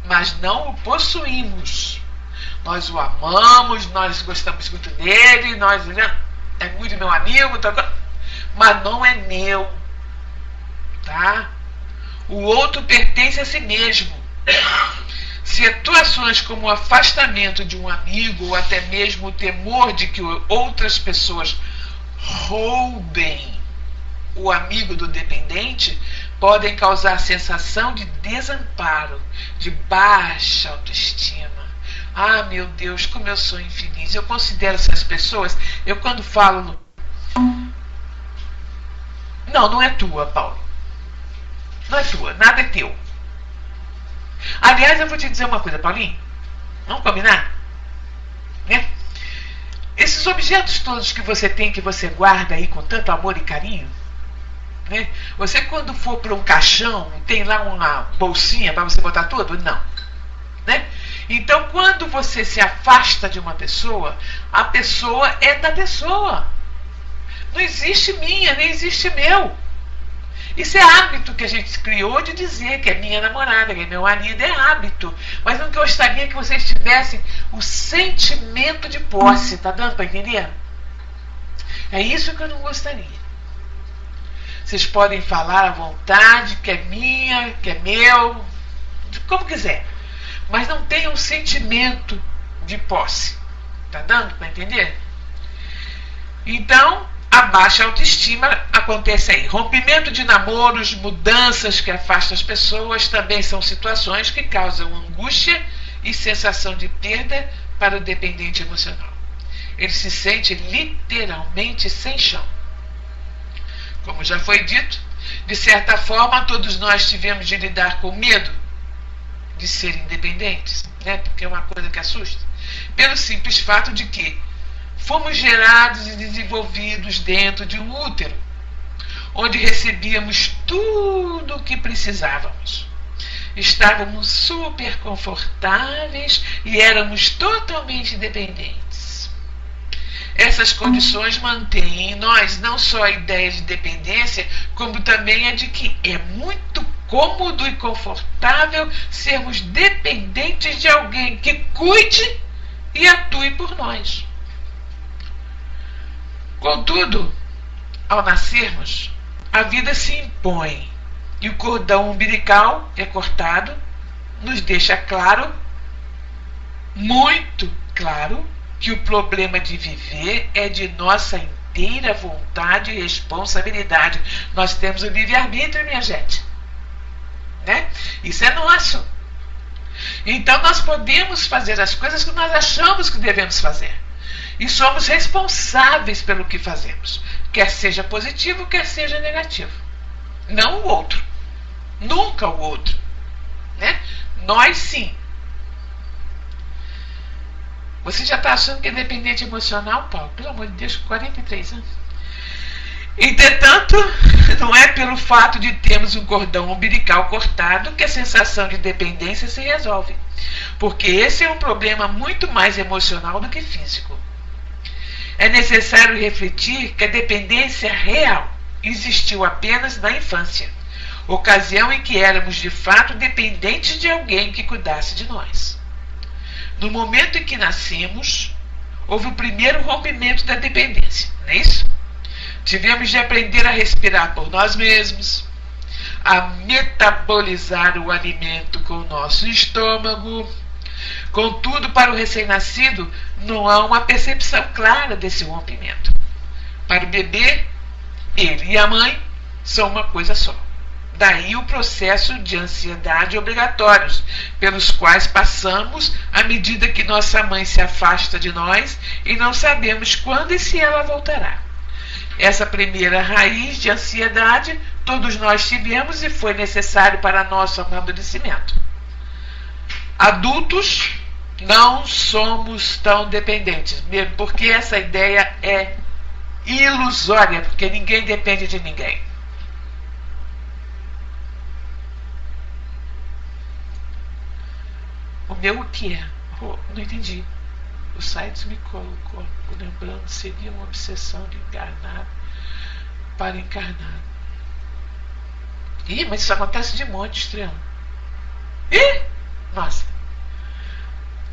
mas não o possuímos. Nós o amamos, nós gostamos muito dele, é muito meu amigo, mas não é meu, tá? O outro pertence a si mesmo. Situações como o afastamento de um amigo ou até mesmo o temor de que outras pessoas roubem o amigo do dependente podem causar sensação de desamparo, de baixa autoestima. Ah, meu Deus, como eu sou infeliz. Eu considero essas pessoas, eu quando falo... Não é tua, Paulo. Não é tua, nada é teu. Aliás, eu vou te dizer uma coisa, Paulinho. Vamos combinar? Né? Esses objetos todos que você tem, que você guarda aí com tanto amor e carinho, né? Você quando for para um caixão, tem lá uma bolsinha para você botar tudo? Não. Né? Então, quando você se afasta de uma pessoa, a pessoa é da pessoa. Não existe minha, nem existe meu. Isso é hábito que a gente criou de dizer que é minha namorada, que é meu marido, é hábito. Mas não gostaria que vocês tivessem o sentimento de posse, tá dando para entender? É isso que eu não gostaria. Vocês podem falar à vontade que é minha, que é meu, como quiser. Mas não tenham sentimento de posse. Tá dando para entender? Então, a baixa autoestima acontece aí. Rompimento de namoros, mudanças que afastam as pessoas também são situações que causam angústia e sensação de perda para o dependente emocional. Ele se sente literalmente sem chão. Como já foi dito, de certa forma todos nós tivemos de lidar com medo de ser independentes, né? Porque é uma coisa que assusta, pelo simples fato de que fomos gerados e desenvolvidos dentro de um útero, onde recebíamos tudo o que precisávamos. Estávamos super confortáveis e éramos totalmente independentes. Essas condições mantêm em nós não só a ideia de dependência, como também a de que é muito cômodo e confortável sermos dependentes de alguém que cuide e atue por nós. Contudo, ao nascermos, a vida se impõe e o cordão umbilical é cortado, nos deixa claro, muito claro, que o problema de viver é de nossa inteira vontade e responsabilidade. Nós temos o livre-arbítrio, minha gente. Né? Isso é nosso. Então nós podemos fazer as coisas que nós achamos que devemos fazer. E somos responsáveis pelo que fazemos. Quer seja positivo, quer seja negativo. Não o outro. Nunca o outro. Né? Nós sim. Você já está achando que é dependente emocional, Paulo? Pelo amor de Deus, 43 anos. Entretanto, não é pelo fato de termos um cordão umbilical cortado que a sensação de dependência se resolve. Porque esse é um problema muito mais emocional do que físico. É necessário refletir que a dependência real existiu apenas na infância, ocasião em que éramos de fato dependentes de alguém que cuidasse de nós. No momento em que nascemos, houve o primeiro rompimento da dependência, não é isso? Tivemos de aprender a respirar por nós mesmos, a metabolizar o alimento com o nosso estômago. Contudo, para o recém-nascido, não há uma percepção clara desse rompimento. Para o bebê, ele e a mãe são uma coisa só. Daí o processo de ansiedade obrigatórios, pelos quais passamos à medida que nossa mãe se afasta de nós e não sabemos quando e se ela voltará. Essa primeira raiz de ansiedade todos nós tivemos e foi necessário para nosso amadurecimento. Adultos, não somos tão dependentes, mesmo porque essa ideia é ilusória, porque ninguém depende de ninguém. O meu o que é? Oh, não entendi. O site me colocou, lembrando, seria uma obsessão de encarnado para encarnado. Ih, mas isso acontece de monte, Estrela. Ih, nossa.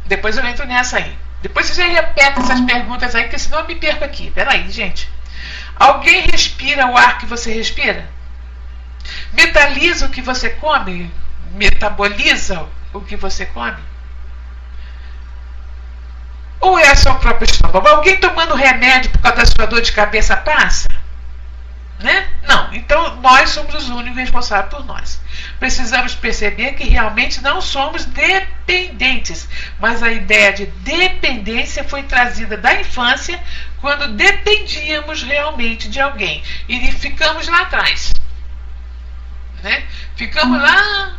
Depois eu entro nessa aí. Depois você repete essas perguntas aí, porque senão eu me perco aqui. Peraí, gente. Alguém respira o ar que você respira? Metaboliza o que você come? Metaboliza o que você come? Ou é só o próprio estômago? Alguém tomando remédio por causa da sua dor de cabeça passa? Né? Não. Então nós somos os únicos responsáveis por nós. Precisamos perceber que realmente não somos dependentes, mas a ideia de dependência foi trazida da infância, quando dependíamos realmente de alguém e ficamos lá atrás, né? Ficamos lá,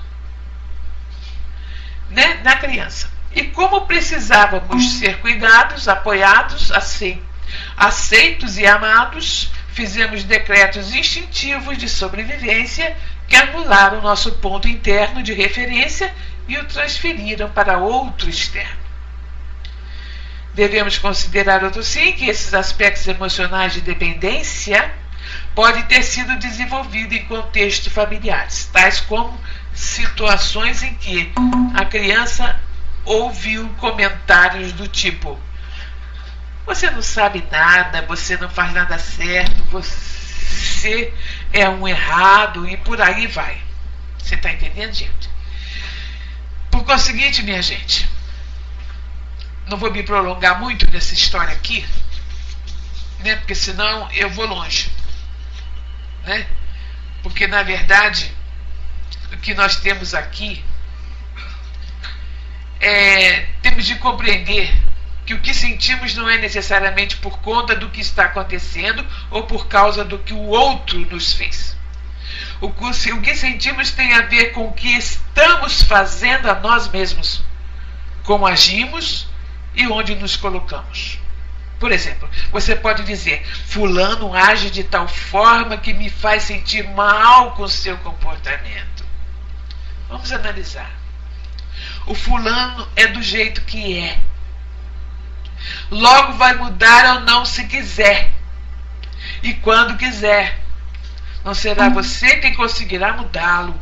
né, na criança. E como precisávamos ser cuidados, apoiados, aceitos e amados, fizemos decretos instintivos de sobrevivência que anularam o nosso ponto interno de referência e o transferiram para outro externo. Devemos considerar, outro sim, que esses aspectos emocionais de dependência podem ter sido desenvolvidos em contextos familiares, tais como situações em que a criança ouviu comentários do tipo: você não sabe nada, você não faz nada certo, você é um errado, e por aí vai. Você está entendendo, gente? Por conseguinte, minha gente, não vou me prolongar muito nessa história aqui, né? Porque senão eu vou longe, né? Porque na verdade o que nós temos aqui temos de compreender que o que sentimos não é necessariamente por conta do que está acontecendo ou por causa do que o outro nos fez. O que sentimos tem a ver com o que estamos fazendo a nós mesmos, como agimos e onde nos colocamos. Por exemplo, você pode dizer: fulano age de tal forma que me faz sentir mal com seu comportamento. Vamos analisar. O fulano é do jeito que é. Logo vai mudar ou não se quiser. E quando quiser. Não será você quem conseguirá mudá-lo.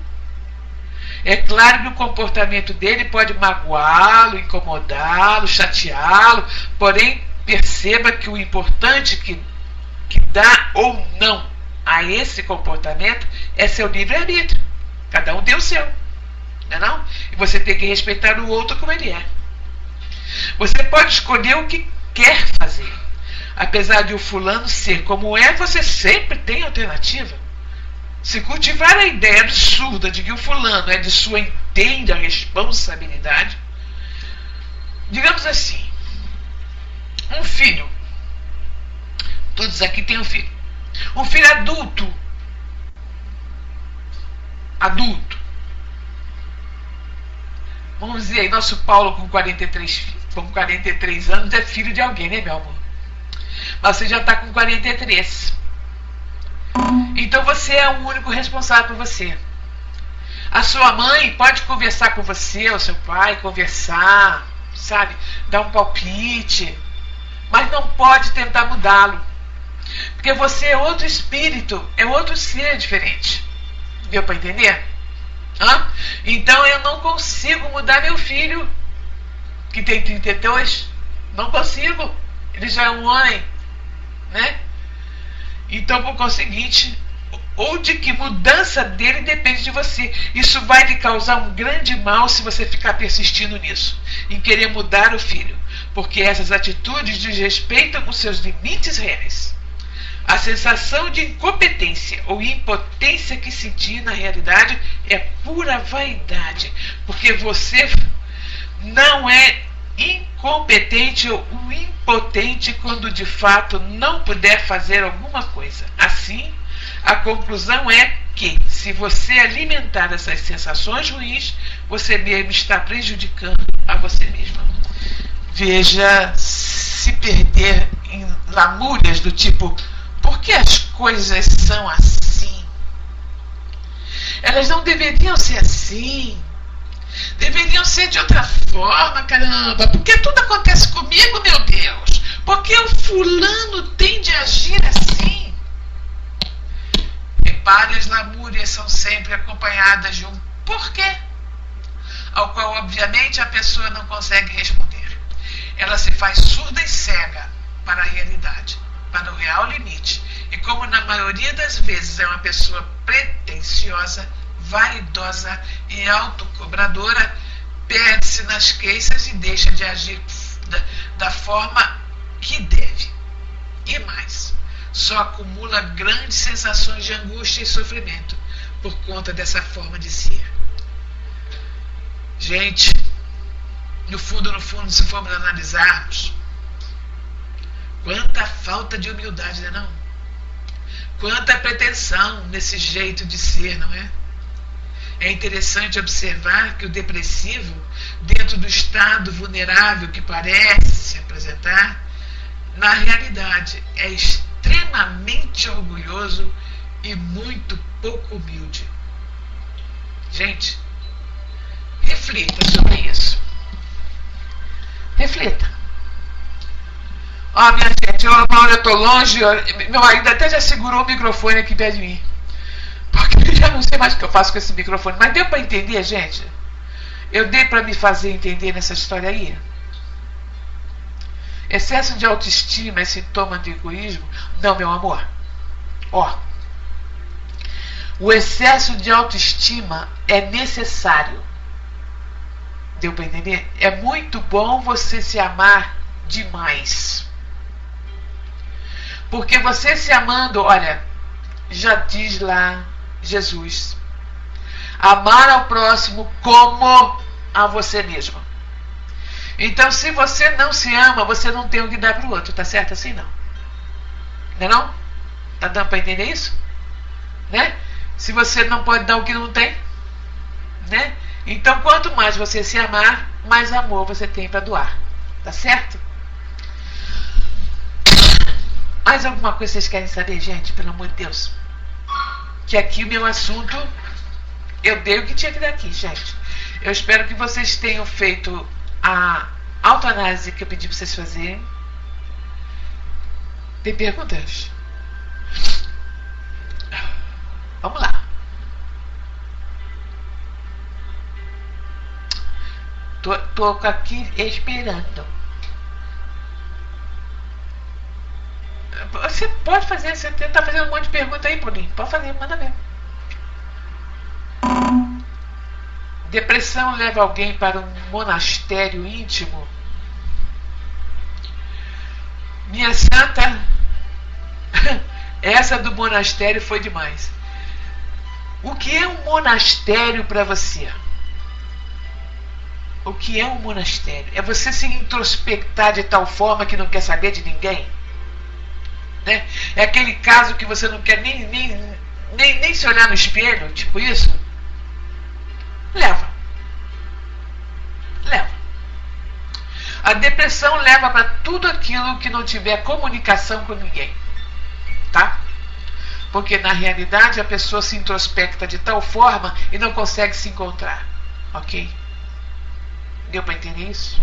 É claro que o comportamento dele pode magoá-lo, incomodá-lo, chateá-lo, porém perceba que o importante que dá ou não a esse comportamento é seu livre-arbítrio. Cada um tem o seu. Não é não? E você tem que respeitar o outro como ele é. Você pode escolher o que quer fazer. Apesar de o fulano ser como é, você sempre tem alternativa. Se cultivar a ideia absurda de que o fulano é de sua inteira responsabilidade, digamos assim, um filho, todos aqui têm um filho adulto, vamos dizer aí, nosso Paulo com 43 anos é filho de alguém, né, meu amor? Mas você já está com 43. Então você é o único responsável por você. A sua mãe pode conversar com você, ou seu pai, conversar, sabe? Dar um palpite, mas não pode tentar mudá-lo. Porque você é outro espírito, é outro ser diferente. Deu para entender? Então eu não consigo mudar meu filho, que tem 32. Não consigo. Ele já é um homem, né? Então, por conseguinte, ou de que mudança dele depende de você. Isso vai lhe causar um grande mal se você ficar persistindo nisso, em querer mudar o filho, porque essas atitudes desrespeitam os seus limites reais. A sensação de incompetência ou impotência que senti na realidade é pura vaidade, porque você não é incompetente ou impotente quando de fato não puder fazer alguma coisa. Assim, a conclusão é que, se você alimentar essas sensações ruins, você mesmo está prejudicando a você mesmo. Veja, se perder em lamúrias do tipo: por que as coisas são assim? Elas não deveriam ser assim. Deveriam ser de outra forma, caramba. Porque tudo acontece comigo, meu Deus? Porque o fulano tem de agir assim? Repare, as lamúrias são sempre acompanhadas de um porquê, ao qual, obviamente, a pessoa não consegue responder. Ela se faz surda e cega para a realidade, para o real limite. E como na maioria das vezes é uma pessoa pretensiosa, vaidosa e autocobradora, perde-se nas queixas e deixa de agir da forma que deve. E mais, só acumula grandes sensações de angústia e sofrimento por conta dessa forma de ser. Gente, no fundo, se formos analisarmos, quanta falta de humildade, não é não? Quanta pretensão nesse jeito de ser, não é? É interessante observar que o depressivo, dentro do estado vulnerável que parece se apresentar, na realidade é extremamente orgulhoso e muito pouco humilde. Gente, reflita sobre isso. Reflita. Minha gente, uma hora eu estou longe, meu marido até já segurou o microfone aqui perto de mim. Porque eu já não sei mais o que eu faço com esse microfone. Mas deu para entender, gente? Eu dei para me fazer entender nessa história aí? Excesso de autoestima é sintoma de egoísmo? Não, meu amor. O excesso de autoestima é necessário. Deu para entender? É muito bom você se amar demais. Porque você se amando, olha, já diz lá Jesus, amar ao próximo como a você mesmo. Então, se você não se ama, você não tem o que dar para o outro, tá certo assim? Não. Não é não? Tá dando para entender isso? Né? Se você não pode dar o que não tem, né? Então, quanto mais você se amar, mais amor você tem para doar. Tá certo? Mais alguma coisa vocês querem saber, gente? Pelo amor de Deus. Que aqui o meu assunto, eu dei o que tinha que dar aqui, gente. Eu espero que vocês tenham feito a autoanálise que eu pedi para vocês fazerem. Tem perguntas? Vamos lá. Tô aqui esperando. Você pode fazer, você tá fazendo um monte de pergunta aí, Paulinho. Pode fazer, manda mesmo. Depressão leva alguém para um monastério íntimo? Minha santa, essa do monastério foi demais. O que é um monastério para você? O que é um monastério? É você se introspectar de tal forma que não quer saber de ninguém? Né? É aquele caso que você não quer nem se olhar no espelho, tipo isso? Leva. A depressão leva para tudo aquilo que não tiver comunicação com ninguém. Tá? Porque na realidade a pessoa se introspecta de tal forma e não consegue se encontrar. Ok? Deu para entender isso?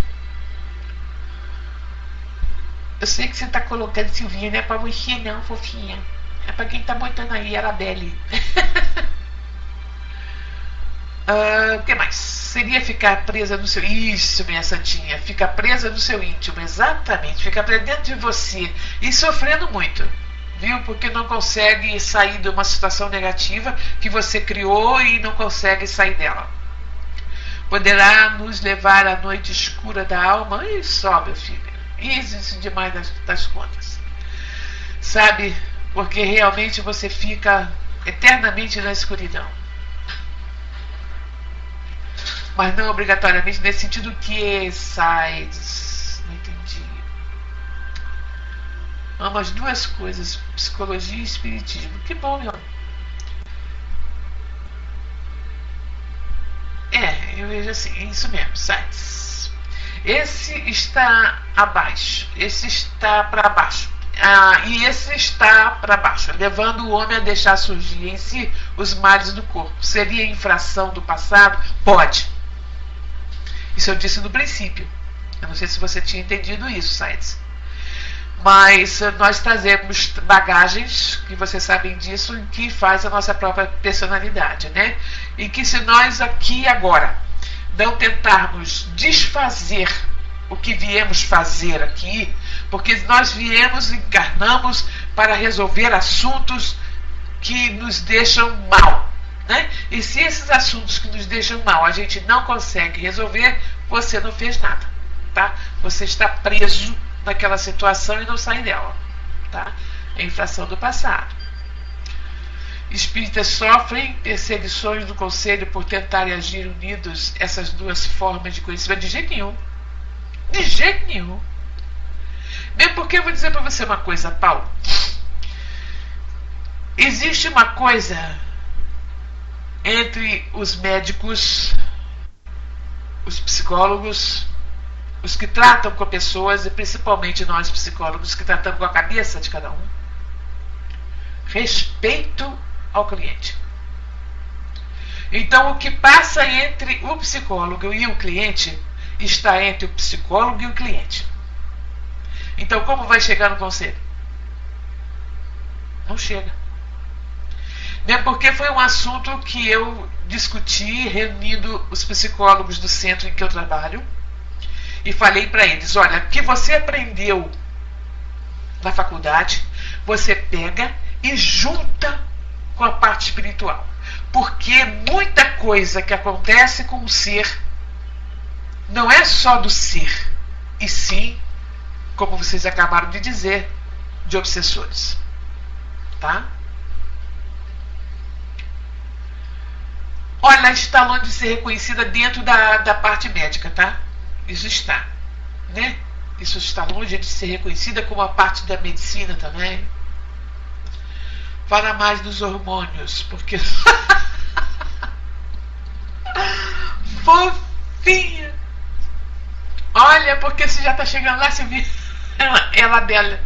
Eu sei que você está colocando, Silvinha, não é para você não, fofinha. É para quem está botando aí, Arabelle. O que mais? Seria ficar presa no seu... Isso, minha santinha. Fica presa no seu íntimo, exatamente. Fica presa dentro de você e sofrendo muito. Viu? Porque não consegue sair de uma situação negativa que você criou e não consegue sair dela. Poderá nos levar à noite escura da alma? E só, meu filho. Isso demais das contas. Sabe? Porque realmente você fica eternamente na escuridão. Mas não obrigatoriamente nesse sentido que sai. Não entendi. Amo as duas coisas, psicologia e espiritismo. Que bom, meu. Eu vejo assim, isso mesmo, sites. Esse está abaixo, esse está para baixo. E esse está para baixo, levando o homem a deixar surgir em si os males do corpo. Seria infração do passado? Pode. Isso eu disse no princípio. Eu não sei se você tinha entendido isso, sites. Mas nós trazemos bagagens, que vocês sabem disso, que faz a nossa própria personalidade, né? E que se nós aqui e agora não tentarmos desfazer o que viemos fazer aqui, porque nós viemos, encarnamos para resolver assuntos que nos deixam mal, né? E se esses assuntos que nos deixam mal a gente não consegue resolver, você não fez nada, tá? Você está preso naquela situação e não sai dela, tá? É a infração do passado. Espíritas sofrem perseguições do conselho por tentarem agir unidos essas duas formas de conhecimento? De jeito nenhum. De jeito nenhum. Mesmo porque eu vou dizer para você uma coisa, Paulo. Existe uma coisa entre os médicos, os psicólogos, os que tratam com pessoas, e principalmente nós psicólogos que tratamos com a cabeça de cada um. Respeito ao cliente. Então, o que passa entre o psicólogo e o cliente está entre o psicólogo e o cliente. Então, como vai chegar no conselho? Não chega. Né? Porque foi um assunto que eu discuti reunindo os psicólogos do centro em que eu trabalho e falei para eles, olha, o que você aprendeu na faculdade, você pega e junta com a parte espiritual. Porque muita coisa que acontece com o ser não é só do ser, e sim, como vocês acabaram de dizer, de obsessores. Tá? Olha, ela está longe de ser reconhecida dentro da parte médica, tá? Isso está, né? Isso está longe de ser reconhecida como a parte da medicina também. Fala mais dos hormônios, porque... Fofinha! Olha, porque você já está chegando lá, você viu? Ela dela.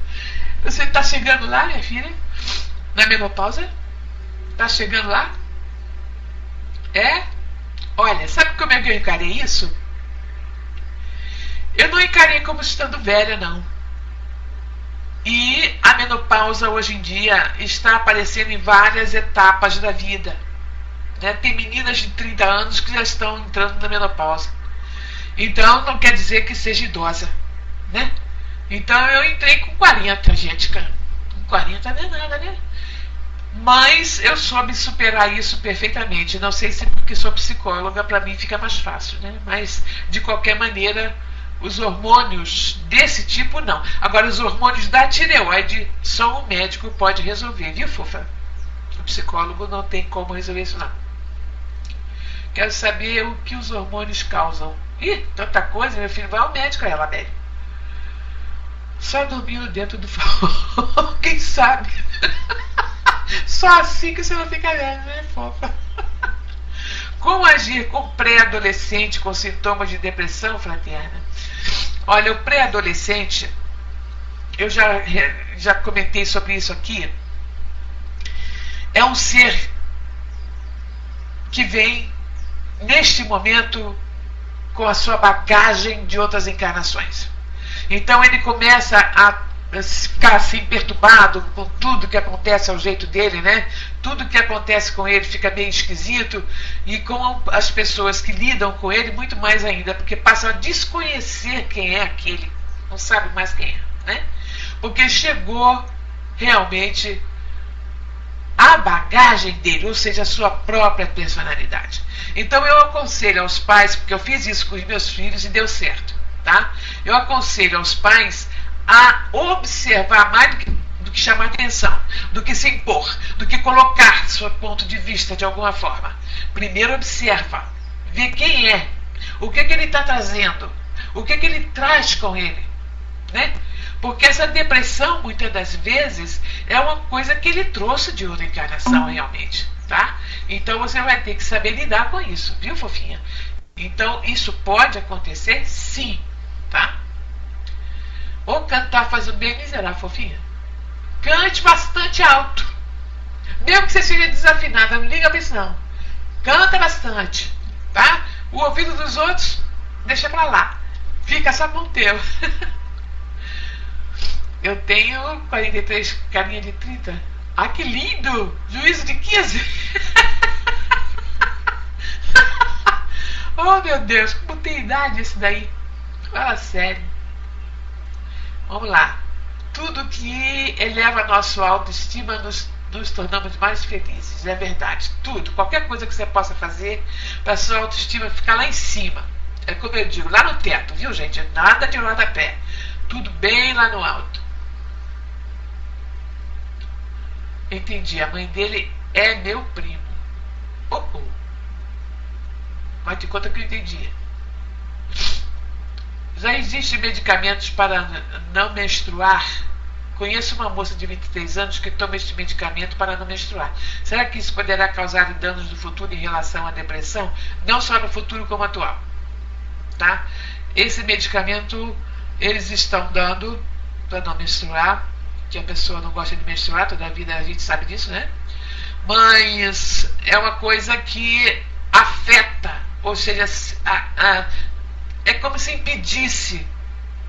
Você está chegando lá, minha filha? Na menopausa? Está chegando lá? É? Olha, sabe como é que eu encarei isso? Eu não encarei como estando velha, não. E a menopausa hoje em dia está aparecendo em várias etapas da vida. Né? Tem meninas de 30 anos que já estão entrando na menopausa. Então não quer dizer que seja idosa. Né? Então eu entrei com 40, gente. Com 40 não é nada, né? Mas eu soube superar isso perfeitamente. Não sei se porque sou psicóloga, para mim fica mais fácil, né? Mas de qualquer maneira, os hormônios desse tipo não. Agora, os hormônios da tireoide, só um médico pode resolver, viu, fofa? O psicólogo não tem como resolver isso, não. Quero saber o que os hormônios causam. Ih, tanta coisa, meu filho, vai ao médico, ela dele. Só dormindo dentro do forro, quem sabe? Só assim que você não fica velho, né, fofa? Como agir com pré-adolescente com sintomas de depressão, fraterna? Olha, o pré-adolescente, eu já comentei sobre isso aqui, é um ser que vem, neste momento, com a sua bagagem de outras encarnações. Então ele começa a ficar assim perturbado com tudo que acontece ao jeito dele, né? Tudo que acontece com ele fica meio esquisito, e com as pessoas que lidam com ele muito mais ainda, porque passam a desconhecer quem é aquele, não sabe mais quem é, né? Porque chegou realmente a bagagem dele, ou seja, a sua própria personalidade. Então eu aconselho aos pais, porque eu fiz isso com os meus filhos e deu certo, tá? Eu aconselho aos pais a observar mais do que chamar atenção, do que se impor, do que colocar seu ponto de vista de alguma forma. Primeiro observa, vê quem é, o que ele está trazendo, o que ele traz com ele, né? Porque essa depressão, muitas das vezes, é uma coisa que ele trouxe de outra encarnação realmente, tá? Então você vai ter que saber lidar com isso, viu, fofinha? Então isso pode acontecer sim, tá? Ou cantar faz um bem miserável, fofinha. Cante bastante alto. Mesmo que você seja desafinada, não liga pra isso não. Canta bastante, tá? O ouvido dos outros, deixa pra lá. Fica só com o teu. Eu tenho 43, carinha de 30. Ah, que lindo! Juízo de 15. Oh, meu Deus, como tem idade esse daí? Fala sério. Vamos lá. Tudo que eleva a nossa autoestima nos tornamos mais felizes. É verdade. Tudo. Qualquer coisa que você possa fazer para a sua autoestima ficar lá em cima. É como eu digo, lá no teto, viu, gente? Nada de rodapé. Tudo bem lá no alto. Entendi. A mãe dele é meu primo. Mas de conta que eu entendi. Já existem medicamentos para não menstruar? Conheço uma moça de 23 anos que toma este medicamento para não menstruar. Será que isso poderá causar danos no futuro em relação à depressão? Não só no futuro como atual. Tá? Esse medicamento eles estão dando para não menstruar, que a pessoa não gosta de menstruar, toda a vida a gente sabe disso, né? Mas é uma coisa que afeta, ou seja, é como se impedisse,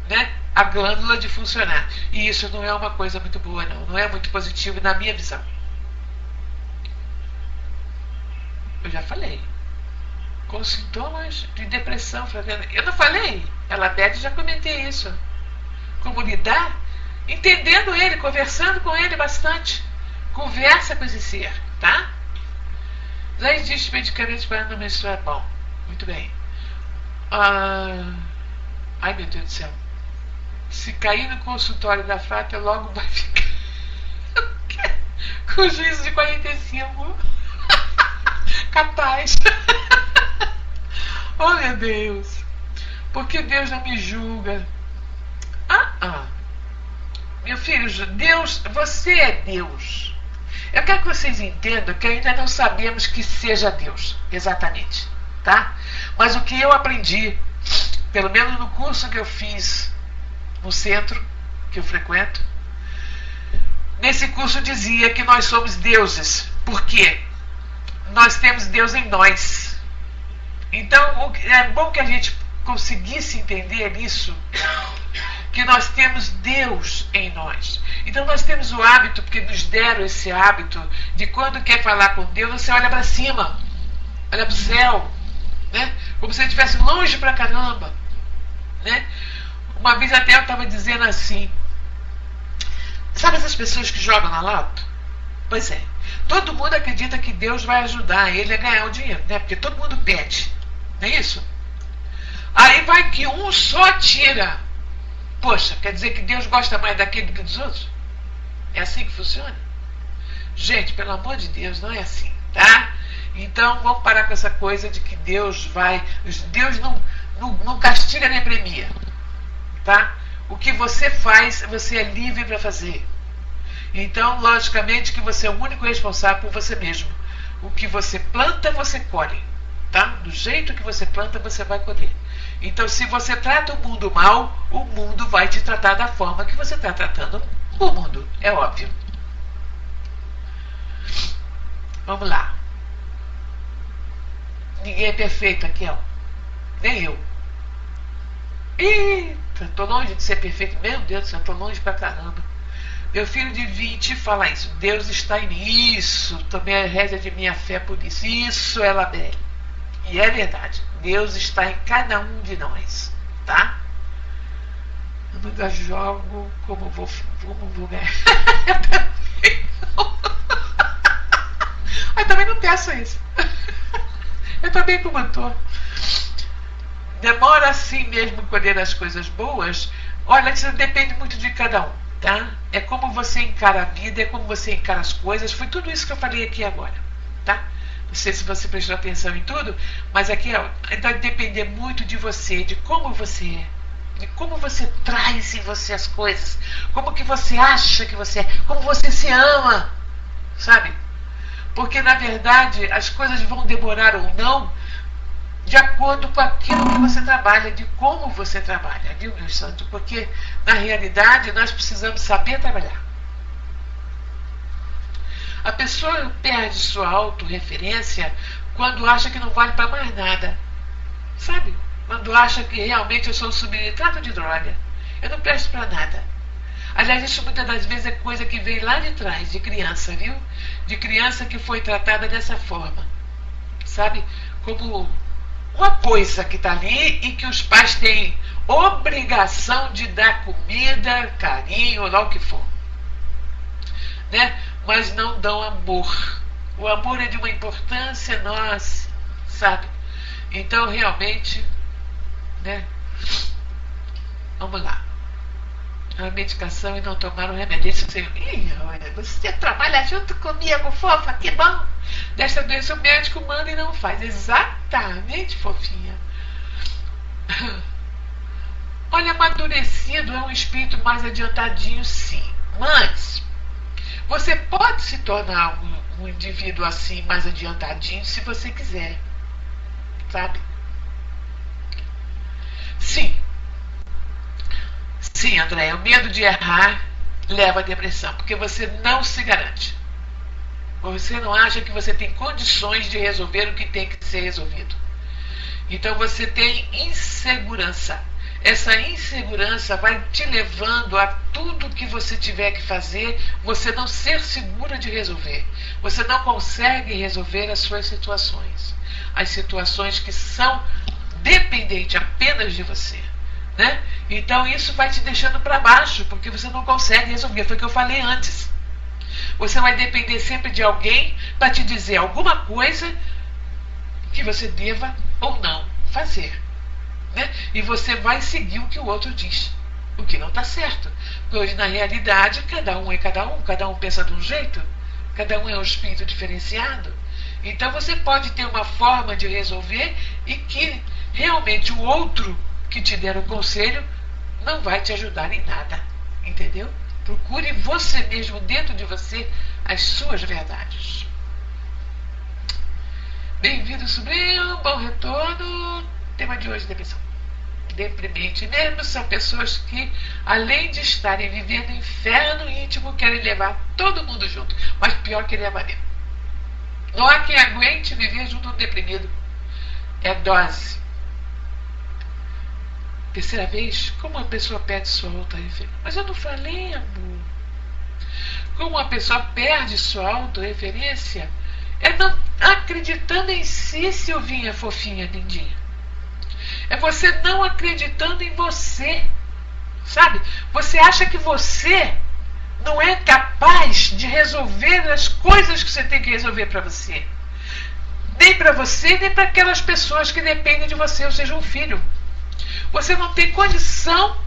né, a glândula de funcionar. E isso não é uma coisa muito boa, não. Não é muito positivo na minha visão. Eu já falei. Com sintomas de depressão, eu não falei? Ela deve, já comentei isso. Como lidar? Entendendo ele, conversando com ele bastante. Conversa com esse ser, tá? Já existe medicamentos para não menstruar. Bom, muito bem. Ai, meu Deus do céu. Se cair no consultório da Frata, logo vai ficar com juízo de 45. Capaz. Oh, meu Deus. Porque Deus não me julga. Meu filho, Deus, você é Deus. Eu quero que vocês entendam que ainda não sabemos que seja Deus, exatamente, tá? Mas o que eu aprendi, pelo menos no curso que eu fiz no centro que eu frequento, nesse curso dizia que nós somos deuses. Por quê? Nós temos Deus em nós. Então, é bom que a gente conseguisse entender isso, que nós temos Deus em nós. Então nós temos o hábito, porque nos deram esse hábito, de quando quer falar com Deus, você olha para cima, olha para o céu, né? Como se ele estivesse longe pra caramba, né? Uma vez até eu estava dizendo assim, sabe essas pessoas que jogam na loto? Pois é, todo mundo acredita que Deus vai ajudar ele a ganhar o dinheiro, né? Porque todo mundo pede, não é isso? Aí vai que um só tira. Poxa, quer dizer que Deus gosta mais daquele do que dos outros? É assim que funciona? Gente, pelo amor de Deus, não é assim, tá? Então vamos parar com essa coisa de que Deus não castiga nem premia, tá? O que você faz, você é livre para fazer. Então, logicamente que você é o único responsável por você mesmo. O que você planta, você colhe, tá? Do jeito que você planta, você vai colher. Então, se você trata o mundo mal, o mundo vai te tratar da forma que você está tratando o mundo. É óbvio. Vamos lá. Ninguém é perfeito aqui, ó. Nem eu. Eita, tô longe de ser perfeito. Meu Deus do céu, tô longe pra caramba. Meu filho de 20 fala isso. Deus está em mim. Isso. Tomei a rédea de minha fé por isso. Isso é Labelle. E é verdade. Deus está em cada um de nós, tá? Eu nunca jogo como vou ganhar. Eu também não peço isso. Eu também como eu tô. Demora assim mesmo colher as coisas boas. Olha, isso depende muito de cada um, tá? É como você encara a vida, é como você encara as coisas. Foi tudo isso que eu falei aqui agora, tá? Não sei se você prestou atenção em tudo, mas aqui vai depender muito de você, de como você é, de como você traz em você as coisas, como que você acha que você é, como você se ama, sabe? Porque na verdade as coisas vão demorar ou não de acordo com aquilo que você trabalha, de como você trabalha, viu, meu santo? Porque na realidade nós precisamos saber trabalhar. A pessoa perde sua autorreferência quando acha que não vale para mais nada. Sabe? Quando acha que realmente eu sou um subnitrato de droga. Eu não presto para nada. Aliás, isso muitas das vezes é coisa que vem lá de trás, de criança, viu? De criança que foi tratada dessa forma. Sabe? Como uma coisa que está ali e que os pais têm obrigação de dar comida, carinho, ou lá o que for. Né? Mas não dão amor. O amor é de uma importância nossa, sabe? Então, realmente, né? Vamos lá. A medicação e não tomar o remédio. Isso você trabalha junto comigo, fofa, que bom. Desta doença o médico manda e não faz. Exatamente, fofinha. Olha, amadurecido é um espírito mais adiantadinho, sim. Mas você pode se tornar um indivíduo assim, mais adiantadinho, se você quiser. Sabe? Sim. Sim, André, o medo de errar leva à depressão, porque você não se garante. Você não acha que você tem condições de resolver o que tem que ser resolvido. Então você tem insegurança. Essa insegurança vai te levando a tudo que você tiver que fazer, você não ser segura de resolver. Você não consegue resolver as suas situações. As situações que são dependentes apenas de você. Né? Então isso vai te deixando para baixo, porque você não consegue resolver. Foi o que eu falei antes. Você vai depender sempre de alguém para te dizer alguma coisa que você deva ou não fazer. né? E você vai seguir o que o outro diz, o que não está certo. Pois na realidade cada um pensa de um jeito, cada um é um espírito diferenciado. Então você pode ter uma forma de resolver e que realmente o outro que te der o conselho não vai te ajudar em nada, entendeu? Procure você mesmo, dentro de você, as suas verdades. Bem-vindo, sobrinho, bom retorno. Tema de hoje, depressão. Deprimente mesmo são pessoas que, além de estarem vivendo inferno íntimo, querem levar todo mundo junto, mas pior que levar mesmo. Não há quem aguente viver junto a um deprimido. É dose. Terceira vez, como uma pessoa perde sua autorreferência? Mas eu não falei, amor. Como uma pessoa perde sua autorreferência é não acreditando em si, Silvinha, fofinha, lindinha. É você não acreditando em você. Sabe? Você acha que você não é capaz de resolver as coisas que você tem que resolver para você. Nem para você, nem para aquelas pessoas que dependem de você, ou seja, um filho. Você não tem condição.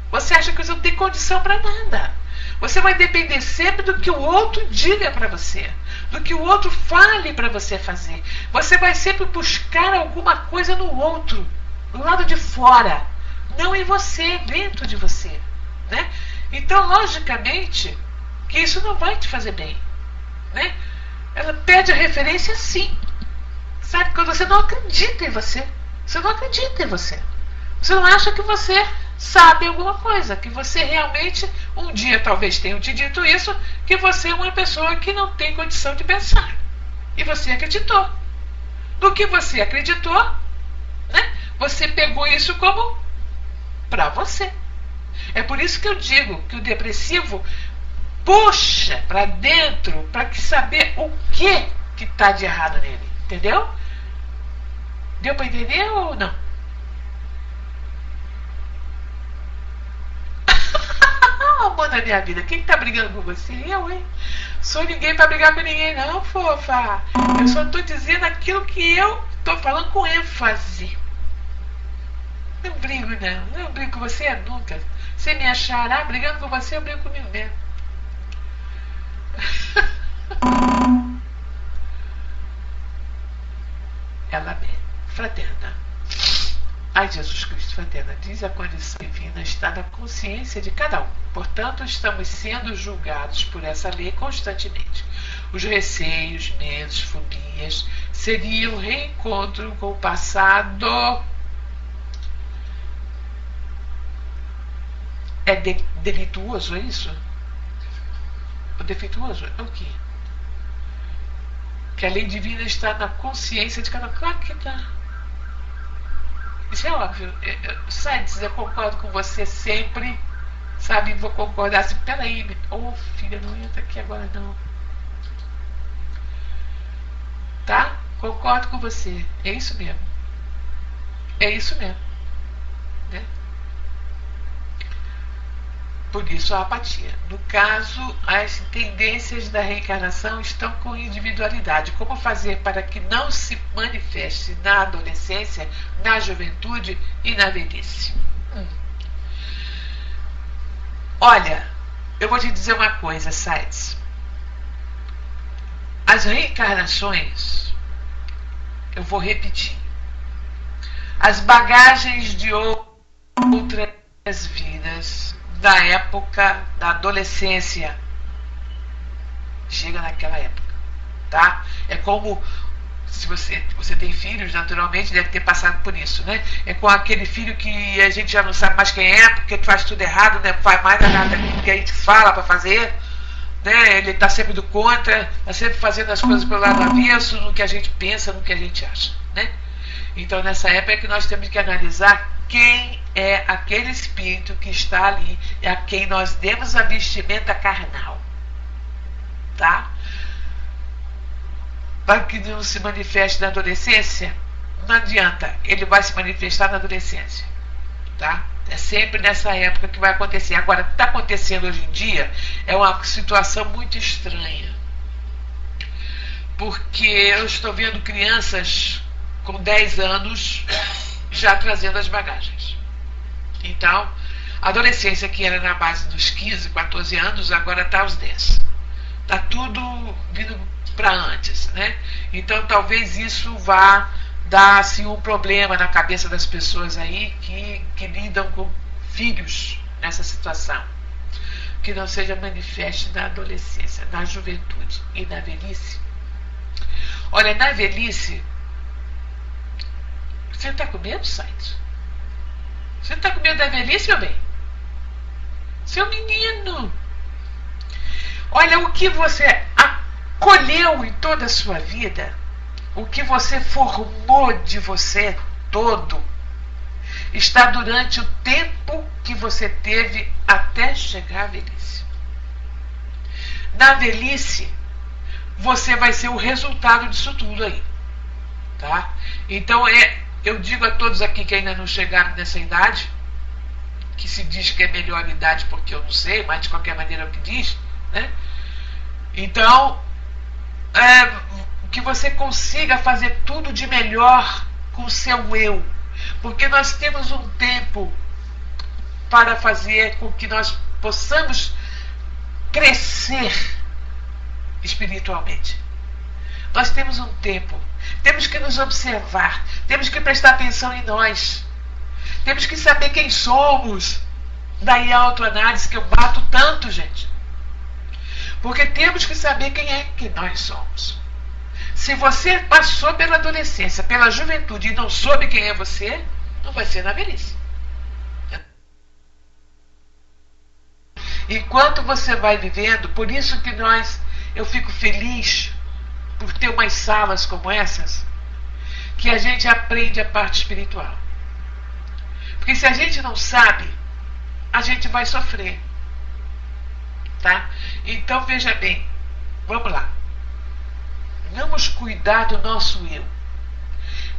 Você acha que você não tem condição para nada. Você vai depender sempre do que o outro diga para você, do que o outro fale para você fazer. Você vai sempre buscar alguma coisa no outro, do lado de fora, não em você, dentro de você, né? Então, logicamente, que isso não vai te fazer bem, né? Ela perde a referência, sim. Sabe? Quando você não acredita em você. Você não acredita em você. Você não acha que você sabe alguma coisa, que você realmente, um dia talvez tenham te dito isso, que você é uma pessoa que não tem condição de pensar. E você acreditou. No que você acreditou, né? Você pegou isso como para você. É por isso que eu digo que o depressivo puxa para dentro para saber o que está de errado nele. Entendeu? Deu para entender ou não? Amor da minha vida, quem está brigando com você? Eu, hein? Sou ninguém para brigar com ninguém, não, fofa. Eu só estou dizendo aquilo que eu estou falando com ênfase. Não brigo, não. Eu brigo com você nunca. Você me achará brigando com você, eu brigo comigo mesmo. Ela mesma. Fraterna. Ai, Jesus Cristo, fraterna, diz a condição divina está na consciência de cada um. Portanto, estamos sendo julgados por essa lei constantemente. Os receios, medos, fobias seriam reencontro com o passado. É delituoso, é isso? O defeituoso é o quê? Que a lei divina está na consciência de cada um. Claro que está. Isso é óbvio. Sides, eu concordo com você sempre. Sabe, vou concordar assim. Peraí, filha, não entra aqui agora não. Tá? Concordo com você. É isso mesmo. É isso mesmo. Né? Por isso a apatia. No caso, as tendências da reencarnação estão com individualidade. Como fazer para que não se manifeste na adolescência, na juventude e na velhice? Olha, eu vou te dizer uma coisa, Sides. As reencarnações, eu vou repetir, as bagagens de outras vidas, da época da adolescência, chega naquela época, tá? É como se você tem filhos, naturalmente deve ter passado por isso, né? É com aquele filho que a gente já não sabe mais quem é, porque faz tudo errado, né? Faz mais nada que a gente fala para fazer, né? Ele está sempre do contra, está sempre fazendo as coisas pelo lado avesso, no que a gente pensa, no que a gente acha, né? Então nessa época é que nós temos que analisar quem é aquele espírito que está ali, é a quem nós demos a vestimenta carnal, tá? Para que não se manifeste na adolescência, não adianta, ele vai se manifestar na adolescência, tá? É sempre nessa época que vai acontecer. Agora, o que está acontecendo hoje em dia é uma situação muito estranha, porque eu estou vendo crianças com 10 anos já trazendo as bagagens. Então, a adolescência que era na base dos 15, 14 anos, agora está aos 10. Está tudo vindo para antes, né? Então, talvez isso vá dar assim, um problema na cabeça das pessoas aí que lidam com filhos nessa situação. Que não seja manifeste na adolescência, na juventude e na velhice. Olha, na velhice, você está com medo, Sainz? Você está com medo da velhice, meu bem? Seu menino! Olha, o que você acolheu em toda a sua vida, o que você formou de você todo, está durante o tempo que você teve até chegar à velhice. Na velhice, você vai ser o resultado disso tudo aí. Tá? Então, eu digo a todos aqui que ainda não chegaram nessa idade, que se diz que é melhor idade porque eu não sei, mas de qualquer maneira é o que diz, né? Então, que você consiga fazer tudo de melhor com o seu eu. Porque nós temos um tempo para fazer com que nós possamos crescer espiritualmente. Nós temos um tempo. Temos que nos observar. Temos que prestar atenção em nós. Temos que saber quem somos. Daí a autoanálise que eu bato tanto, gente. Porque temos que saber quem é que nós somos. Se você passou pela adolescência, pela juventude e não soube quem é você, não vai ser na velhice. Enquanto você vai vivendo, por isso que eu fico feliz por ter umas salas como essas, que a gente aprende a parte espiritual. Porque se a gente não sabe, a gente vai sofrer. Tá? Então veja bem, vamos lá. Vamos cuidar do nosso eu.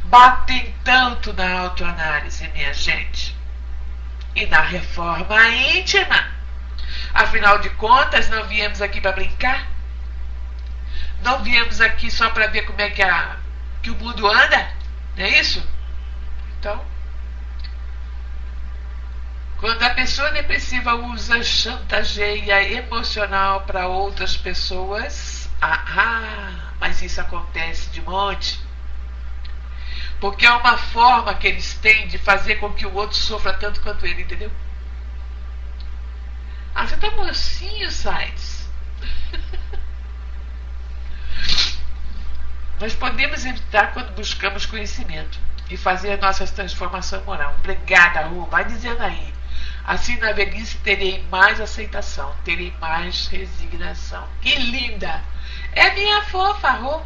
Batem tanto na autoanálise, minha gente, e na reforma íntima. Afinal de contas, não viemos aqui para brincar? Não viemos aqui só para ver como é que o mundo anda? Não é isso? Então, quando a pessoa depressiva usa chantageia emocional para outras pessoas, mas isso acontece de monte. Porque é uma forma que eles têm de fazer com que o outro sofra tanto quanto ele, entendeu? Você tá mocinho, Sainz. Nós podemos evitar quando buscamos conhecimento e fazer a nossa transformação moral. Obrigada, Rô. Vai dizendo aí. Assim, na velhice, terei mais aceitação, terei mais resignação. Que linda! É minha fofa, Rô.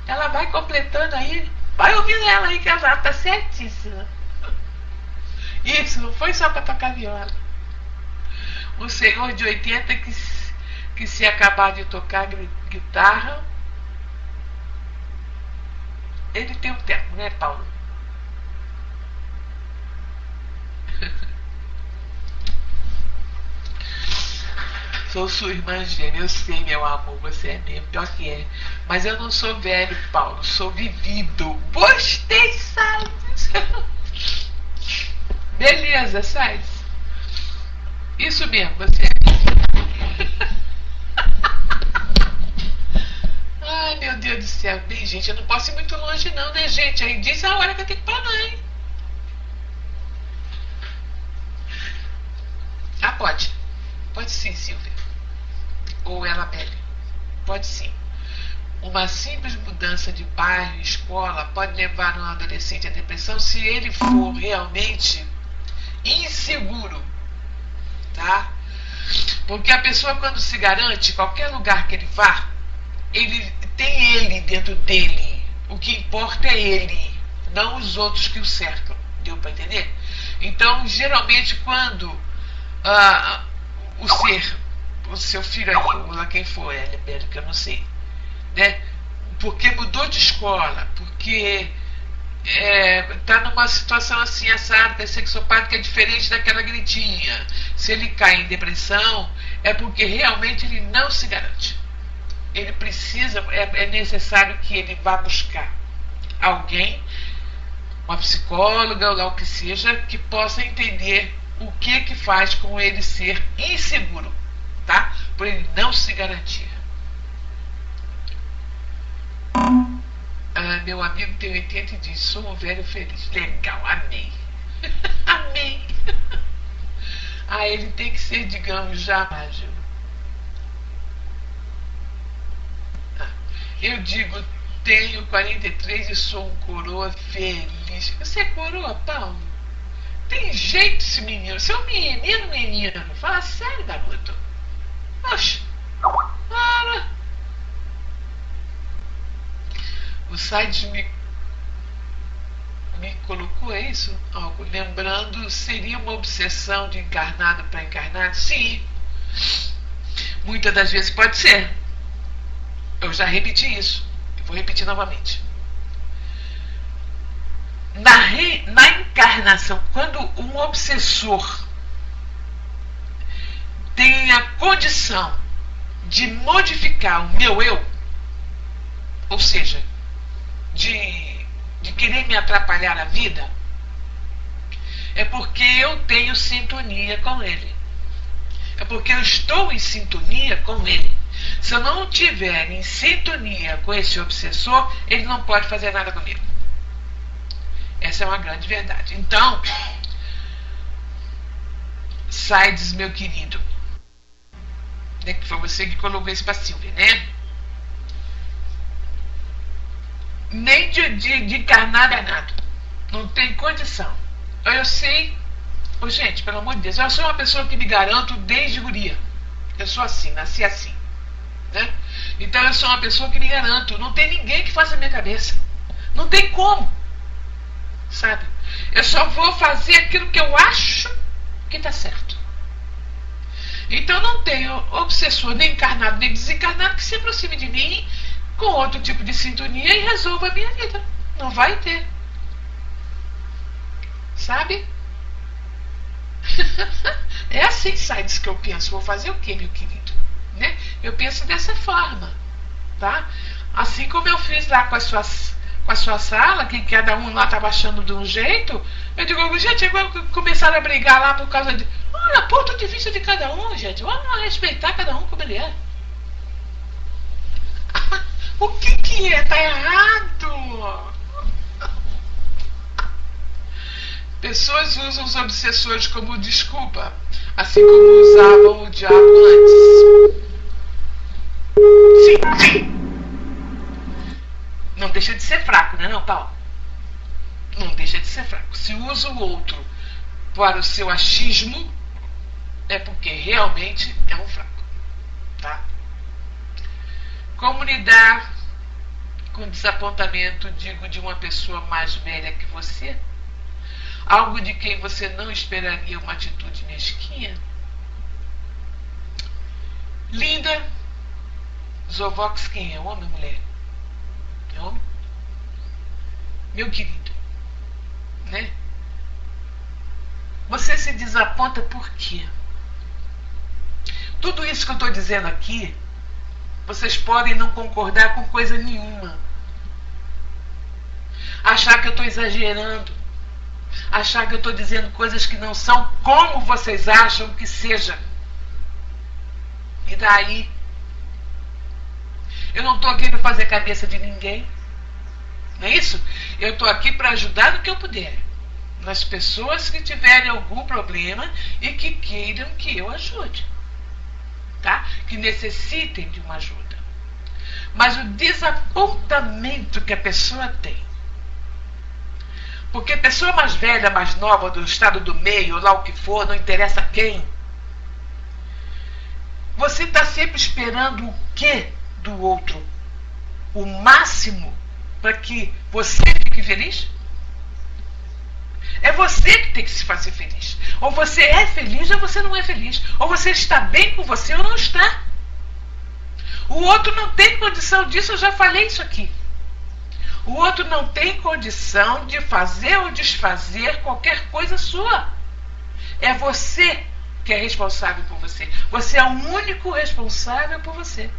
Ela vai completando aí. Vai ouvindo ela aí, que ela tá certíssima. Isso, não foi só para tocar viola. Um senhor de 80 que se acabar de tocar guitarra, ele tem um tempo, né, Paulo? Sou sua irmã gêmea, eu sei, meu amor, você é mesmo, pior que é. Mas eu não sou velho, Paulo, sou vivido. Gostei, Sainz. Beleza, Sainz. Isso mesmo, você é. Ai, meu Deus do céu. Bem, gente, eu não posso ir muito longe não, né, gente? Aí diz a hora que eu tenho que parar, hein? Pode. Pode sim, Silvia. Ou Elabelle. Pode sim. Uma simples mudança de bairro, escola, pode levar um adolescente à depressão se ele for realmente inseguro. Tá? Porque a pessoa, quando se garante, qualquer lugar que ele vá, ele tem ele dentro dele. O que importa é ele, não os outros que o cercam. Deu para entender? Então, geralmente, quando o seu filho aí, ou quem for, que eu não sei, né? Porque mudou de escola, porque está numa situação assim, assada, sexopática é diferente daquela gritinha. Se ele cai em depressão, é porque realmente ele não se garante. Ele precisa, é necessário que ele vá buscar alguém uma psicóloga ou lá o que seja, que possa entender o que faz com ele ser inseguro, tá? Por ele não se garantir. Meu amigo tem 80 e diz: sou um velho feliz. Legal, amei. Amei. Ele tem que ser, digamos, já mágico. Eu digo, tenho 43 e sou um coroa feliz. Você é coroa, Paulo? Tem jeito esse menino. Você é um menino. Fala sério, garoto. Oxe, para. O site me colocou isso, algo. Lembrando, seria uma obsessão de encarnado para encarnado? Sim. Muitas das vezes pode ser. Eu já repeti isso. Vou repetir novamente. Na encarnação, quando um obsessor tem a condição de modificar o meu eu, ou seja, de querer me atrapalhar a vida, é porque eu tenho sintonia com ele. É porque eu estou em sintonia com ele. Se eu não estiver em sintonia com esse obsessor, ele não pode fazer nada comigo. Essa é uma grande verdade. Então, Saides, meu querido, né, que foi você que colocou isso para Silvia, né? Nem de encarnar danado. Não tem condição. Eu sei. Gente, pelo amor de Deus, eu sou uma pessoa que me garanto desde guria. Eu sou assim, nasci assim. Né? Então eu sou uma pessoa que me garanto. Não tem ninguém que faça a minha cabeça. Não tem como. Sabe? Eu só vou fazer aquilo que eu acho que está certo. Então não tenho obsessor, nem encarnado, nem desencarnado, que se aproxime de mim com outro tipo de sintonia e resolva a minha vida. Não vai ter. Sabe? É assim, Saides, que eu penso. Vou fazer o quê, meu querido? Né? Eu penso dessa forma. Tá? Assim como eu fiz lá com a sua sala, que cada um lá estava achando de um jeito, eu digo, gente, agora começaram a brigar lá por causa de... Olha, ponto de vista de cada um, gente. Vamos respeitar cada um como ele é. O que é? Tá errado. Pessoas usam os obsessores como desculpa, assim como usavam o diabo antes. Sim. Não deixa de ser fraco, né, não, Paulo? Não deixa de ser fraco. Se usa o outro para o seu achismo, é porque realmente é um fraco. Tá? Como lidar com desapontamento, digo, de uma pessoa mais velha que você? Algo de quem você não esperaria uma atitude mesquinha? Linda, Zovox, quem é? Homem ou mulher? É homem? Meu querido, né? Você se desaponta por quê? Tudo isso que eu estou dizendo aqui, vocês podem não concordar com coisa nenhuma. Achar que eu estou exagerando. Achar que eu estou dizendo coisas que não são como vocês acham que seja. E daí? Eu não estou aqui para fazer cabeça de ninguém. Não é isso? Eu estou aqui para ajudar no que eu puder. Nas pessoas que tiverem algum problema e que queiram que eu ajude. Tá? Que necessitem de uma ajuda. Mas o desapontamento que a pessoa tem, porque pessoa mais velha, mais nova, do estado do meio, lá o que for, não interessa quem, você está sempre esperando o quê do outro? O máximo para que você fique feliz? É você que tem que se fazer feliz. Ou você é feliz ou você não é feliz. Ou você está bem com você ou não está. O outro não tem condição disso, eu já falei isso aqui. O outro não tem condição de fazer ou desfazer qualquer coisa sua. É você que é responsável por você. Você é o único responsável por você.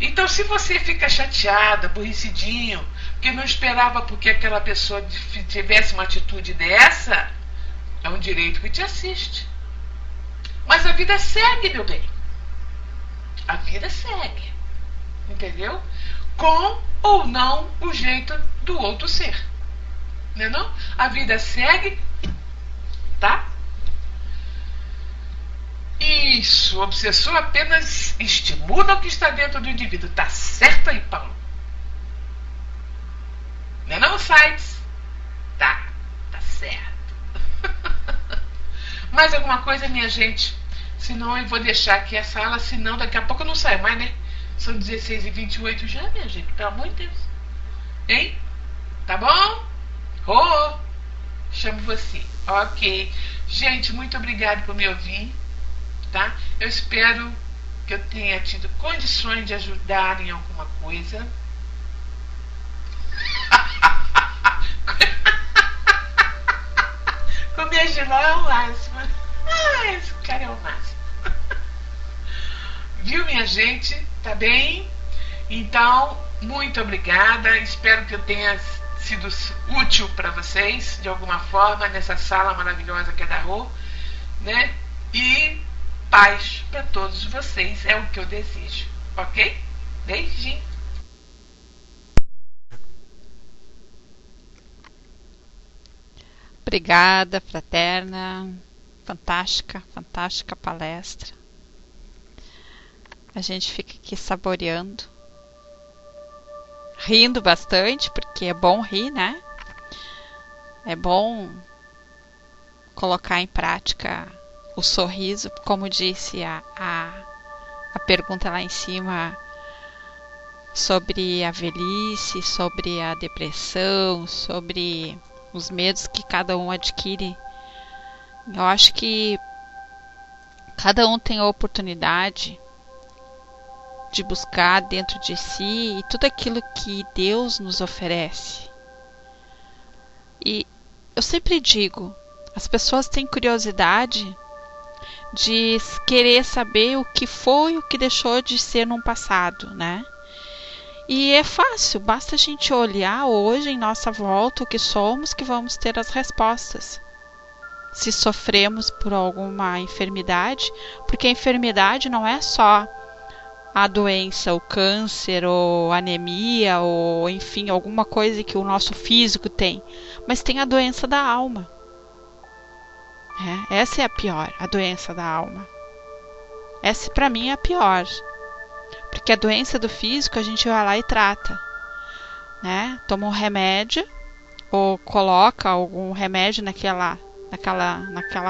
Então, se você fica chateada, aborrecidinho, porque não esperava porque aquela pessoa tivesse uma atitude dessa, é um direito que te assiste. Mas a vida segue, meu bem. A vida segue. Entendeu? Com ou não o jeito do outro ser. Não é não? A vida segue, tá? Isso, o obsessor apenas estimula o que está dentro do indivíduo. Tá certo aí, Paulo? Não é não, Sites? Tá certo. Mais alguma coisa, minha gente? Senão eu vou deixar aqui a sala, senão daqui a pouco eu não saio mais, né? São 16h28 já, minha gente, pelo amor de Deus. Hein? Tá bom? Chamo você. Ok. Gente, muito obrigado por me ouvir. Tá? Eu espero que eu tenha tido condições de ajudar em alguma coisa. Comer giló é o máximo. Esse cara é o máximo. Viu, minha gente? Tá bem? Então, muito obrigada. Espero que eu tenha sido útil para vocês de alguma forma nessa sala maravilhosa que é da Rô, né? E paz para todos vocês é o que eu desejo, ok? Beijinho. Obrigada, fraterna. Fantástica palestra. A gente fica aqui saboreando, rindo bastante, porque é bom rir, né? É bom colocar em prática o sorriso, como disse a pergunta lá em cima sobre a velhice, sobre a depressão, sobre os medos que cada um adquire. Eu acho que cada um tem a oportunidade de buscar dentro de si e tudo aquilo que Deus nos oferece. E eu sempre digo, as pessoas têm curiosidade de querer saber o que foi, o que deixou de ser no passado, né? E é fácil, basta a gente olhar hoje em nossa volta o que somos, que vamos ter as respostas. Se sofremos por alguma enfermidade, porque a enfermidade não é só a doença, o câncer, ou anemia, ou enfim, alguma coisa que o nosso físico tem, mas tem a doença da alma. Essa é a pior, a doença da alma. Essa para mim é a pior, porque a doença do físico a gente vai lá e trata, né? Toma um remédio ou coloca algum remédio naquela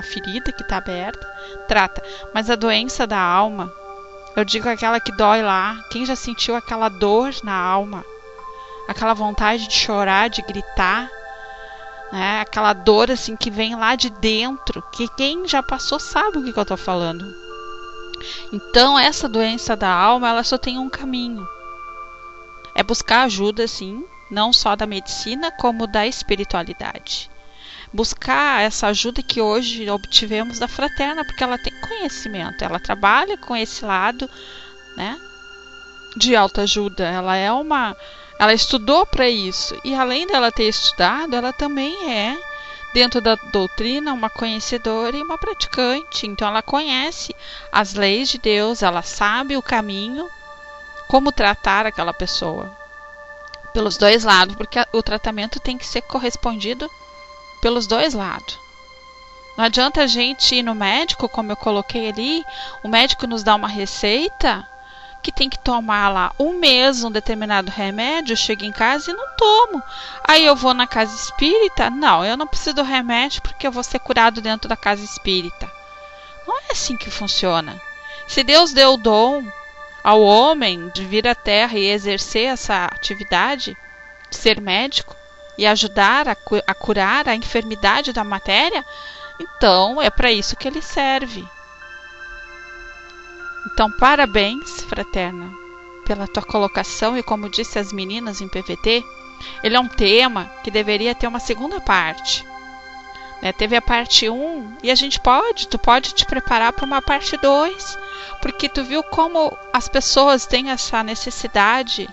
ferida que está aberta, trata. Mas a doença da alma, eu digo aquela que dói lá. Quem já sentiu aquela dor na alma? Aquela vontade de chorar, de gritar, né? Aquela dor assim que vem lá de dentro, que quem já passou sabe o que eu estou falando. Então essa doença da alma, ela só tem um caminho. É buscar ajuda, sim, não só da medicina, como da espiritualidade. Buscar essa ajuda que hoje obtivemos da fraterna, porque ela tem conhecimento, ela trabalha com esse lado, né, de autoajuda. Ela estudou para isso, e além dela ter estudado, ela também é, dentro da doutrina, uma conhecedora e uma praticante. Então ela conhece as leis de Deus, ela sabe o caminho, como tratar aquela pessoa, pelos dois lados, porque o tratamento tem que ser correspondido pelos dois lados. Não adianta a gente ir no médico, como eu coloquei ali, o médico nos dá uma receita que tem que tomar lá um mês um determinado remédio, eu chego em casa e não tomo. Aí eu vou na casa espírita, não, eu não preciso do remédio porque eu vou ser curado dentro da casa espírita. Não é assim que funciona. Se Deus deu o dom ao homem de vir à Terra e exercer essa atividade de ser médico e ajudar a curar a enfermidade da matéria, então é para isso que ele serve. Então, parabéns, fraterna, pela tua colocação, e como disse as meninas em PVT, ele é um tema que deveria ter uma segunda parte. Né? Teve a parte 1 e tu pode te preparar para uma parte 2, Porque tu viu como as pessoas têm essa necessidade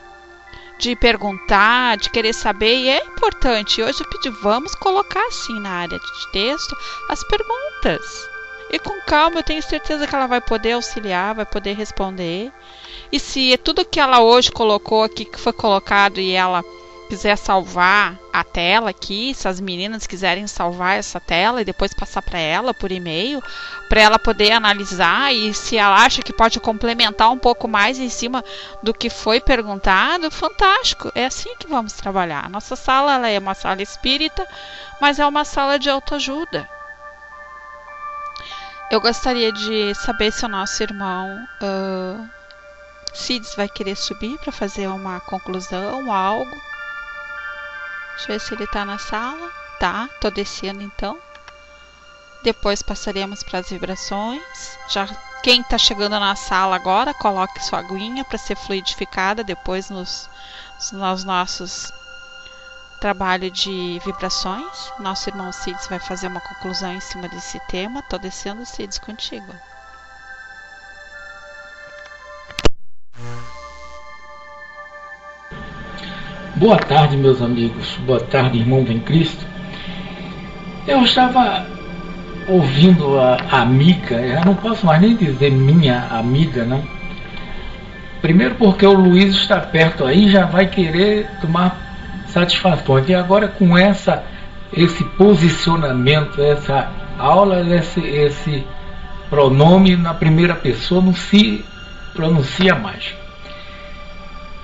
de perguntar, de querer saber, e é importante. Hoje eu pedi, vamos colocar assim na área de texto as perguntas. E com calma, eu tenho certeza que ela vai poder auxiliar, vai poder responder. E se tudo que ela hoje colocou aqui, que foi colocado, e ela quiser salvar a tela aqui, se as meninas quiserem salvar essa tela e depois passar para ela por e-mail, para ela poder analisar, e se ela acha que pode complementar um pouco mais em cima do que foi perguntado, fantástico. É assim que vamos trabalhar. A nossa sala, ela é uma sala espírita, mas é uma sala de autoajuda. Eu gostaria de saber se o nosso irmão Cides vai querer subir para fazer uma conclusão, algo. Deixa eu ver se ele está na sala. Tá, tô descendo então. Depois passaremos para as vibrações. Já quem está chegando na sala agora, coloque sua aguinha para ser fluidificada depois nos nossos trabalho de vibrações. Nosso irmão Cides vai fazer uma conclusão em cima desse tema. Tô descendo, Cides, contigo. Boa tarde, meus amigos. Boa tarde, irmão em Cristo. Eu estava ouvindo a amiga, eu não posso mais nem dizer minha amiga, não. Primeiro porque o Luiz está perto aí, já vai querer tomar satisfações. E agora com esse posicionamento, essa aula, esse pronome na primeira pessoa não se pronuncia mais.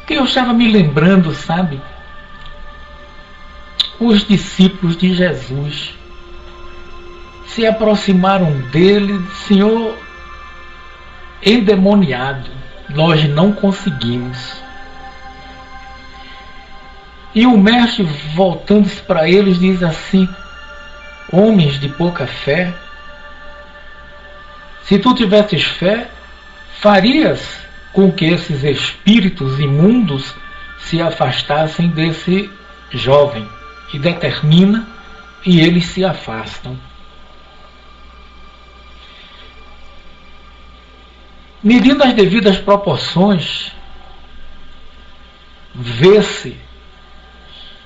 Que eu estava me lembrando, sabe? Os discípulos de Jesus se aproximaram dele, Senhor, endemoniado, nós não conseguimos. E o mestre, voltando-se para eles, diz assim: homens de pouca fé, se tu tivesses fé, farias com que esses espíritos imundos se afastassem desse jovem. E determina, e eles se afastam. Medindo as devidas proporções, vê-se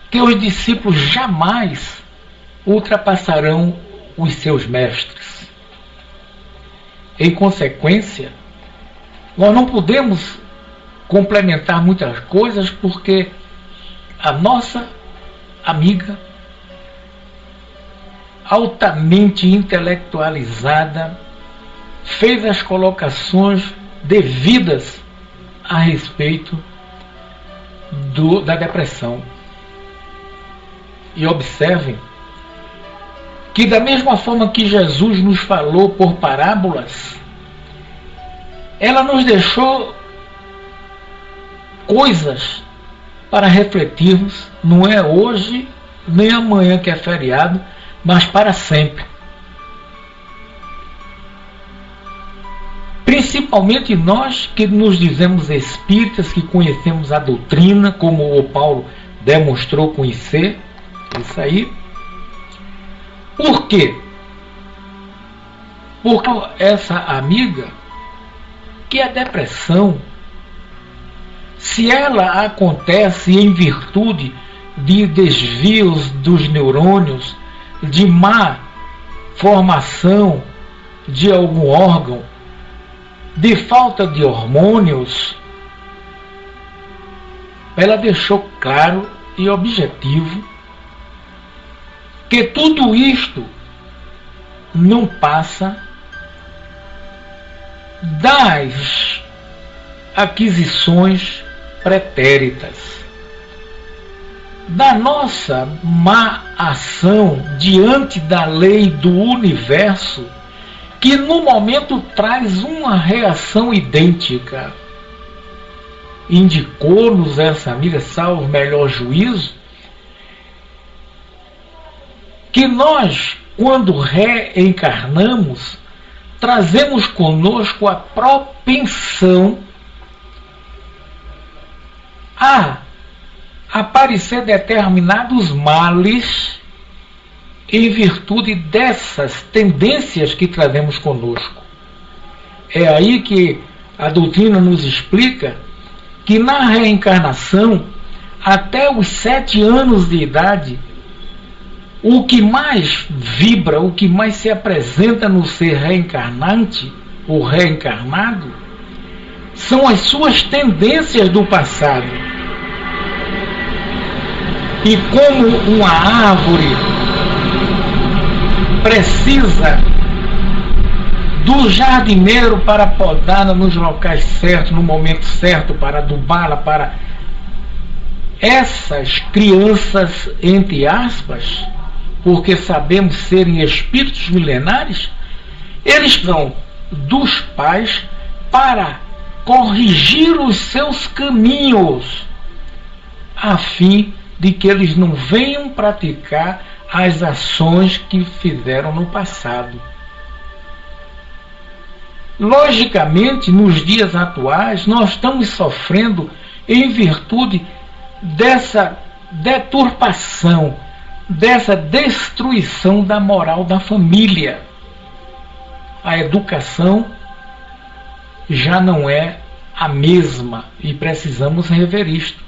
que os discípulos jamais ultrapassarão os seus mestres. Em consequência, nós não podemos complementar muitas coisas porque a nossa amiga, altamente intelectualizada, fez as colocações devidas a respeito da depressão. E observem que da mesma forma que Jesus nos falou por parábolas, ela nos deixou coisas para refletirmos, não é hoje nem amanhã que é feriado, mas para sempre. Principalmente nós que nos dizemos espíritas, que conhecemos a doutrina, como o Paulo demonstrou conhecer, isso aí. Por quê? Porque essa amiga, que a depressão, se ela acontece em virtude de desvios dos neurônios, de má formação de algum órgão, de falta de hormônios, ela deixou claro e objetivo que tudo isto não passa das aquisições pretéritas, da nossa má ação diante da lei do universo, que no momento traz uma reação idêntica. Indicou-nos essa amiga, salvo melhor juízo, que nós, quando reencarnamos, trazemos conosco a propensão a aparecer determinados males em virtude dessas tendências que trazemos conosco. É aí que a doutrina nos explica que na reencarnação, até os 7 anos de idade, o que mais vibra, o que mais se apresenta no ser reencarnante, ou reencarnado, são as suas tendências do passado. E como uma árvore precisa do jardineiro para podá-la nos locais certos, no momento certo, para adubá-la, para essas crianças, entre aspas, porque sabemos serem espíritos milenares, eles são dos pais para corrigir os seus caminhos, a fim de que eles não venham praticar as ações que fizeram no passado. Logicamente, nos dias atuais, nós estamos sofrendo em virtude dessa deturpação, dessa destruição da moral da família. A educação já não é a mesma e precisamos rever isto.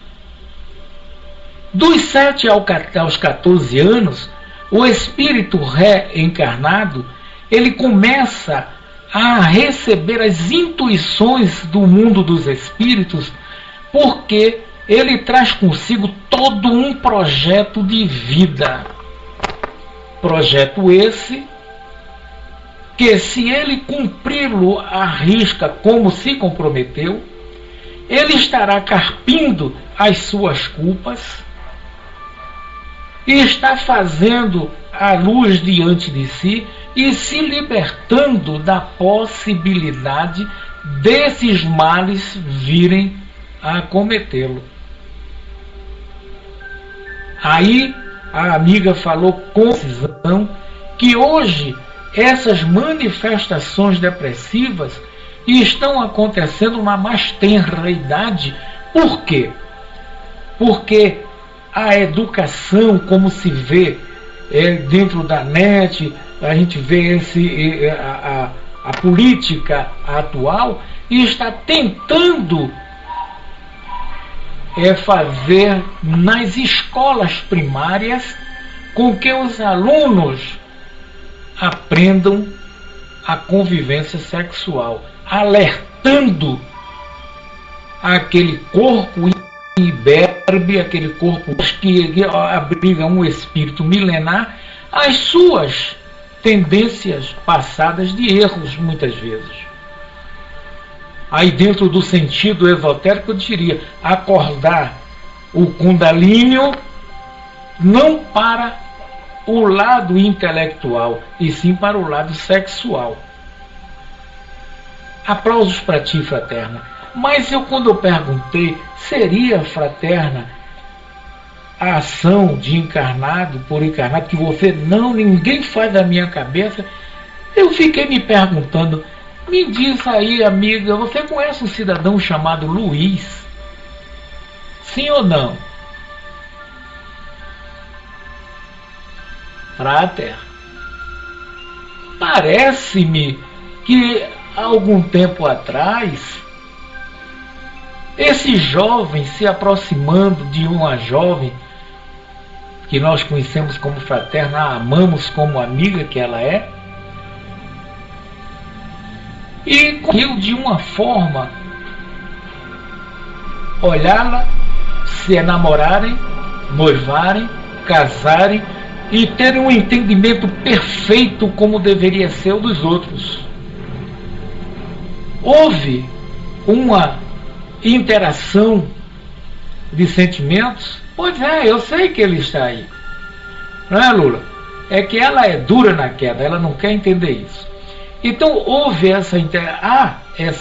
Dos 7 aos 14 anos, o espírito reencarnado, ele começa a receber as intuições do mundo dos espíritos, porque ele traz consigo todo um projeto de vida. Projeto esse que, se ele cumpri-lo à risca como se comprometeu, ele estará carpindo as suas culpas e está fazendo a luz diante de si e se libertando da possibilidade desses males virem a cometê-lo. Aí a amiga falou com precisão que hoje essas manifestações depressivas estão acontecendo na mais tenra idade. Por quê? Porque a educação, como se vê dentro da net, a gente vê a política atual, e está tentando fazer nas escolas primárias com que os alunos aprendam a convivência sexual, alertando aquele corpo imberbe, aquele corpo que abriga um espírito milenar, as suas tendências passadas de erros, muitas vezes. Aí, dentro do sentido esotérico, eu diria acordar o Kundalini não para o lado intelectual, e sim para o lado sexual. Aplausos para ti, fraterna. Mas quando eu perguntei, seria, fraterna, a ação de encarnado por encarnado, que você ninguém faz da minha cabeça, eu fiquei me perguntando, me diz aí, amiga, você conhece um cidadão chamado Luiz? Sim ou não? Frater, parece-me que há algum tempo atrás, esse jovem se aproximando de uma jovem que nós conhecemos como fraterna, a amamos como amiga que ela é, e conseguiu de uma forma olhá-la, se enamorarem, noivarem, casarem e terem um entendimento perfeito como deveria ser o dos outros. Houve uma interação de sentimentos? Pois é, eu sei que ele está aí. Não é, Lula? É que ela é dura na queda, ela não quer entender isso. Então houve essa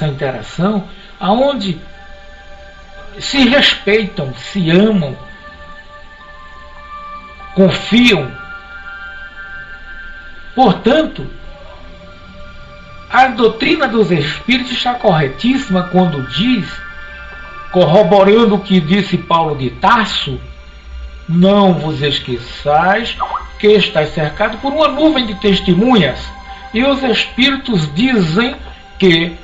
interação onde se respeitam, se amam, confiam. Portanto, a doutrina dos espíritos está corretíssima quando diz, corroborando o que disse Paulo de Tarso, não vos esqueçais que estáis cercado por uma nuvem de testemunhas. E os espíritos dizem que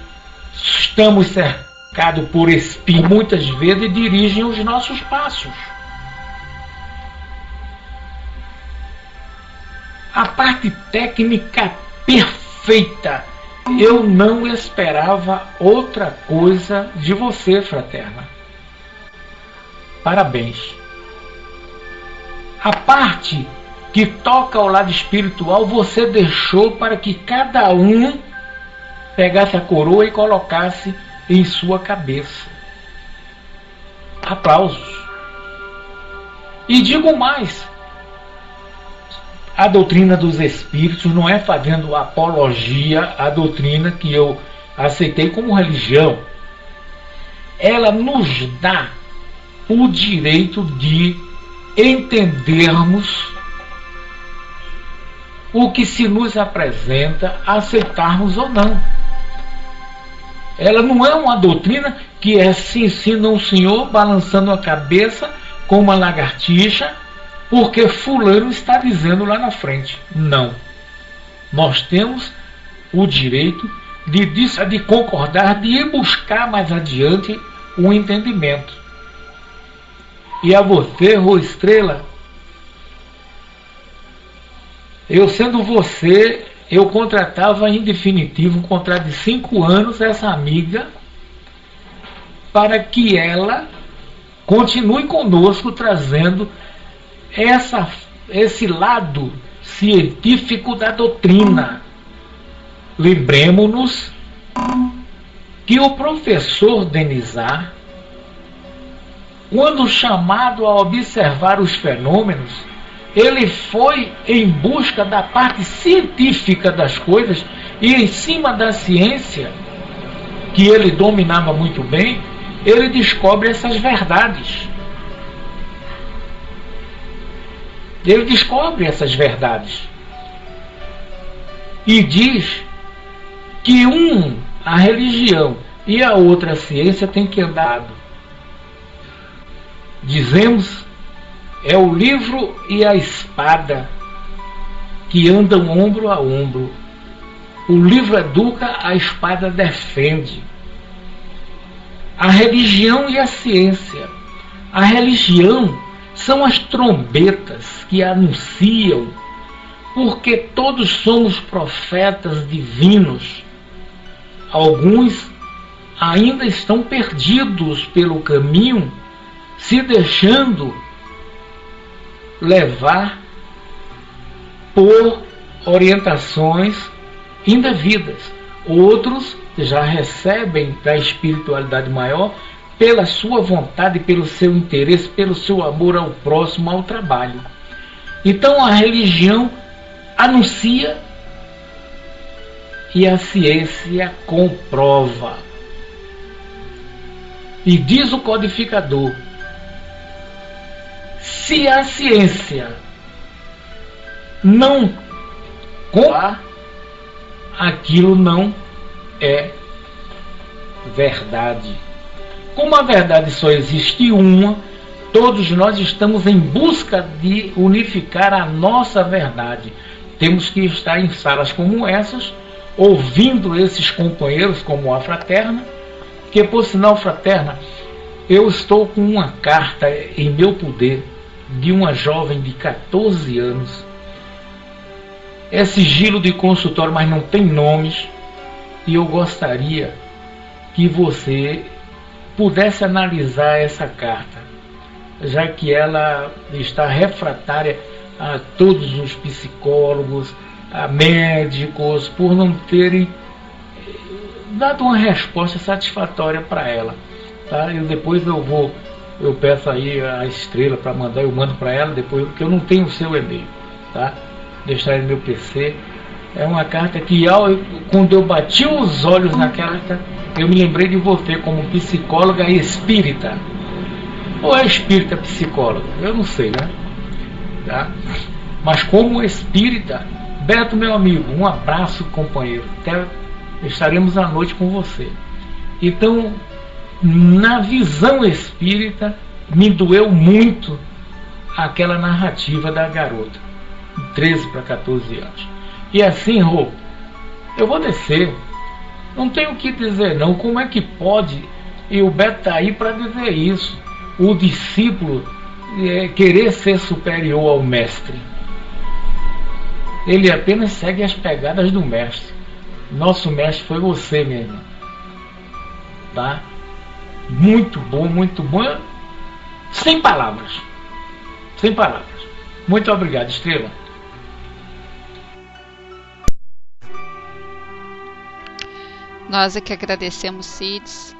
estamos cercados por espinhos, muitas vezes dirigem os nossos passos. A parte técnica perfeita. Eu não esperava outra coisa de você, fraterna. Parabéns. A parte que toca ao lado espiritual, você deixou para que cada um pegasse a coroa e colocasse em sua cabeça. Aplausos. E digo mais, a doutrina dos espíritos não é fazendo apologia à doutrina que eu aceitei como religião. Ela nos dá o direito de entendermos o que se nos apresenta, aceitarmos ou não. Ela não é uma doutrina que se ensina um senhor balançando a cabeça com uma lagartixa porque fulano está dizendo lá na frente. Não. Nós temos o direito de concordar, de ir buscar mais adiante o entendimento. E a você, Rô Estrela, eu sendo você, eu contratava em definitivo um contrato de 5 anos essa amiga para que ela continue conosco trazendo esse lado científico da doutrina. Lembremos-nos que o professor Denizar, quando chamado a observar os fenômenos, ele foi em busca da parte científica das coisas e em cima da ciência, que ele dominava muito bem, ele descobre essas verdades. Ele descobre essas verdades e diz que a religião e a outra a ciência tem que andar. Dizemos, é o livro e a espada que andam ombro a ombro. O livro educa, a espada defende. A religião e a ciência. A religião são as trombetas que anunciam, porque todos somos profetas divinos. Alguns ainda estão perdidos pelo caminho, se deixando levar por orientações indevidas. Outros já recebem da espiritualidade maior pela sua vontade, pelo seu interesse, pelo seu amor ao próximo, ao trabalho. Então a religião anuncia e a ciência comprova. E diz o codificador, se a ciência não comprovar, aquilo não é verdade. Como a verdade só existe uma, todos nós estamos em busca de unificar a nossa verdade. Temos que estar em salas como essas, ouvindo esses companheiros como a fraterna, que por sinal, fraterna, eu estou com uma carta em meu poder de uma jovem de 14 anos. É sigilo de consultório, mas não tem nomes, e eu gostaria que você pudesse analisar essa carta, já que ela está refratária a todos os psicólogos, a médicos, por não terem dado uma resposta satisfatória para ela. Tá? Depois eu peço aí a Estrela para mandar, eu mando para ela depois, porque eu não tenho o seu e-mail, tá? Deixar no meu PC. É uma carta que, quando eu bati os olhos na carta, eu me lembrei de você como psicóloga espírita. Ou é espírita psicóloga? Eu não sei, né? Tá? Mas como espírita, Beto, meu amigo, um abraço, companheiro. Até estaremos à noite com você. Então, na visão espírita, me doeu muito aquela narrativa da garota, 13 para 14 anos. E assim, Rô, eu vou descer Não tem o que dizer não. Como é que pode? E o Beto está aí para dizer isso. O discípulo querer ser superior ao mestre. Ele apenas segue as pegadas do mestre. Nosso mestre foi você, minha irmã. Tá? Muito bom, muito bom. Sem palavras. Sem palavras. Muito obrigado, Estrela. Nós é que agradecemos, Cides,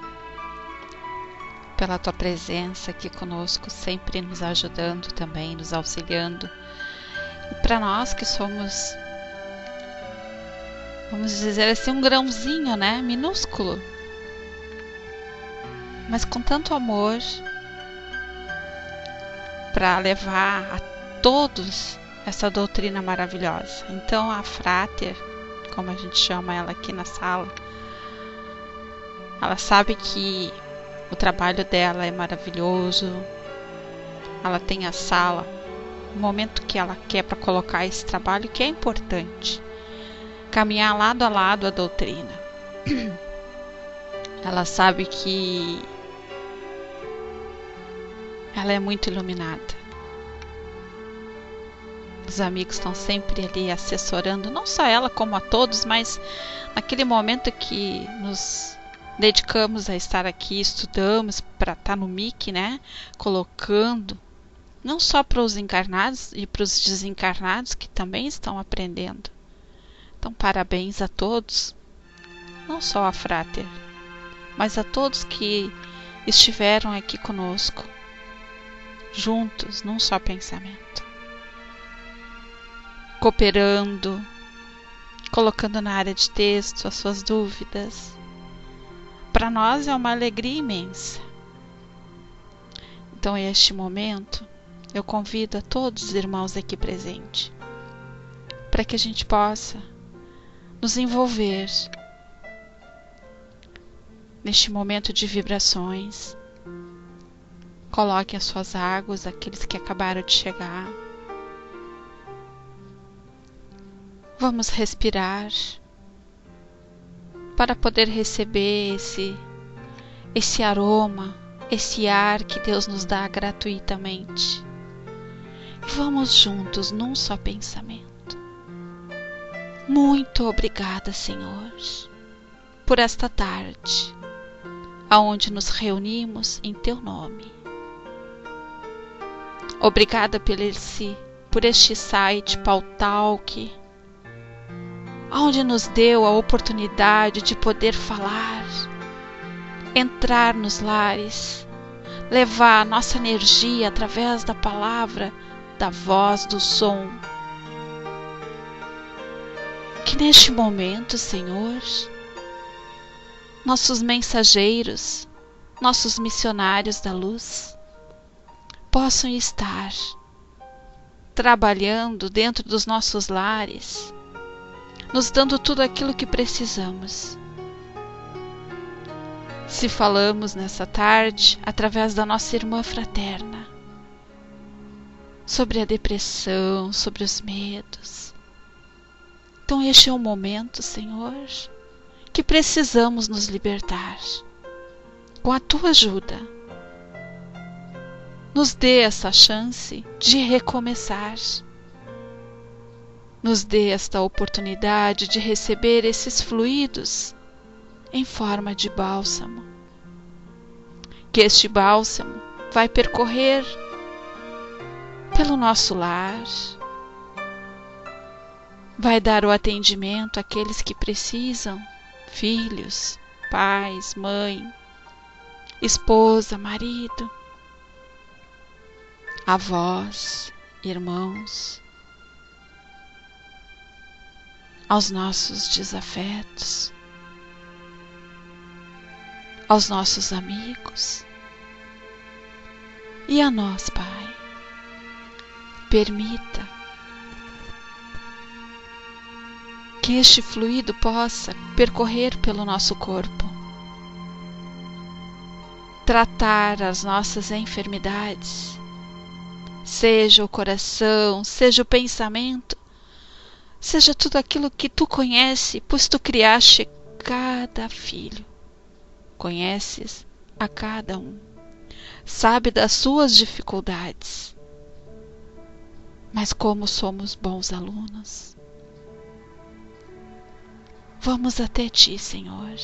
pela tua presença aqui conosco, sempre nos ajudando também, nos auxiliando. E para nós que somos, vamos dizer assim, um grãozinho, né? Minúsculo, mas com tanto amor para levar a todos essa doutrina maravilhosa. Então a Frater, como a gente chama ela aqui na sala, ela sabe que o trabalho dela é maravilhoso. Ela tem a sala, o momento que ela quer para colocar esse trabalho, que é importante. Caminhar lado a lado a doutrina. Ela sabe que ela é muito iluminada. Os amigos estão sempre ali assessorando, não só ela como a todos, mas naquele momento que nos dedicamos a estar aqui, estudamos para estar no MIC, né? Colocando, não só para os encarnados e para os desencarnados que também estão aprendendo. Então, parabéns a todos, não só a Frater, mas a todos que estiveram aqui conosco, juntos, num só pensamento, cooperando, colocando na área de texto as suas dúvidas. Para nós é uma alegria imensa. Então, este momento, eu convido a todos os irmãos aqui presentes, para que a gente possa nos envolver neste momento de vibrações. Coloquem as suas águas, aqueles que acabaram de chegar. Vamos respirar para poder receber esse aroma, esse ar que Deus nos dá gratuitamente. E vamos juntos num só pensamento. Muito obrigada, Senhor, por esta tarde, aonde nos reunimos em Teu nome. Obrigada por este site Pautalk, onde nos deu a oportunidade de poder falar, entrar nos lares, levar a nossa energia através da palavra, da voz, do som. Que neste momento, Senhor, nossos mensageiros, nossos missionários da luz, possam estar trabalhando dentro dos nossos lares, nos dando tudo aquilo que precisamos. Se falamos nessa tarde, através da nossa irmã fraterna, sobre a depressão, sobre os medos. Então este é o momento, Senhor, que precisamos nos libertar. Com a Tua ajuda, nos dê essa chance de recomeçar. Nos dê esta oportunidade de receber esses fluidos em forma de bálsamo. Que este bálsamo vai percorrer pelo nosso lar, vai dar o atendimento àqueles que precisam, filhos, pais, mãe, esposa, marido, avós, irmãos, aos nossos desafetos, aos nossos amigos e a nós, Pai. Permita que este fluido possa percorrer pelo nosso corpo, tratar as nossas enfermidades, seja o coração, seja o pensamento, seja tudo aquilo que Tu conhece, pois Tu criaste cada filho, conheces a cada um, sabe das suas dificuldades. Mas como somos bons alunos, vamos até Ti, Senhor,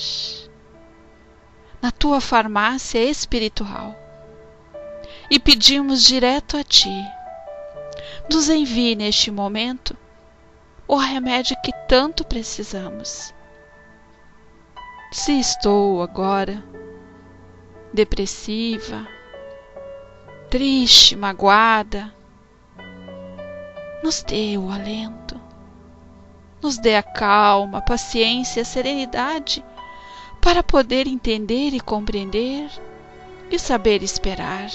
na Tua farmácia espiritual, e pedimos direto a Ti, nos envie neste momento o remédio que tanto precisamos. Se estou agora depressiva, triste, magoada, nos dê o alento, nos dê a calma, a paciência, a serenidade para poder entender e compreender e saber esperar.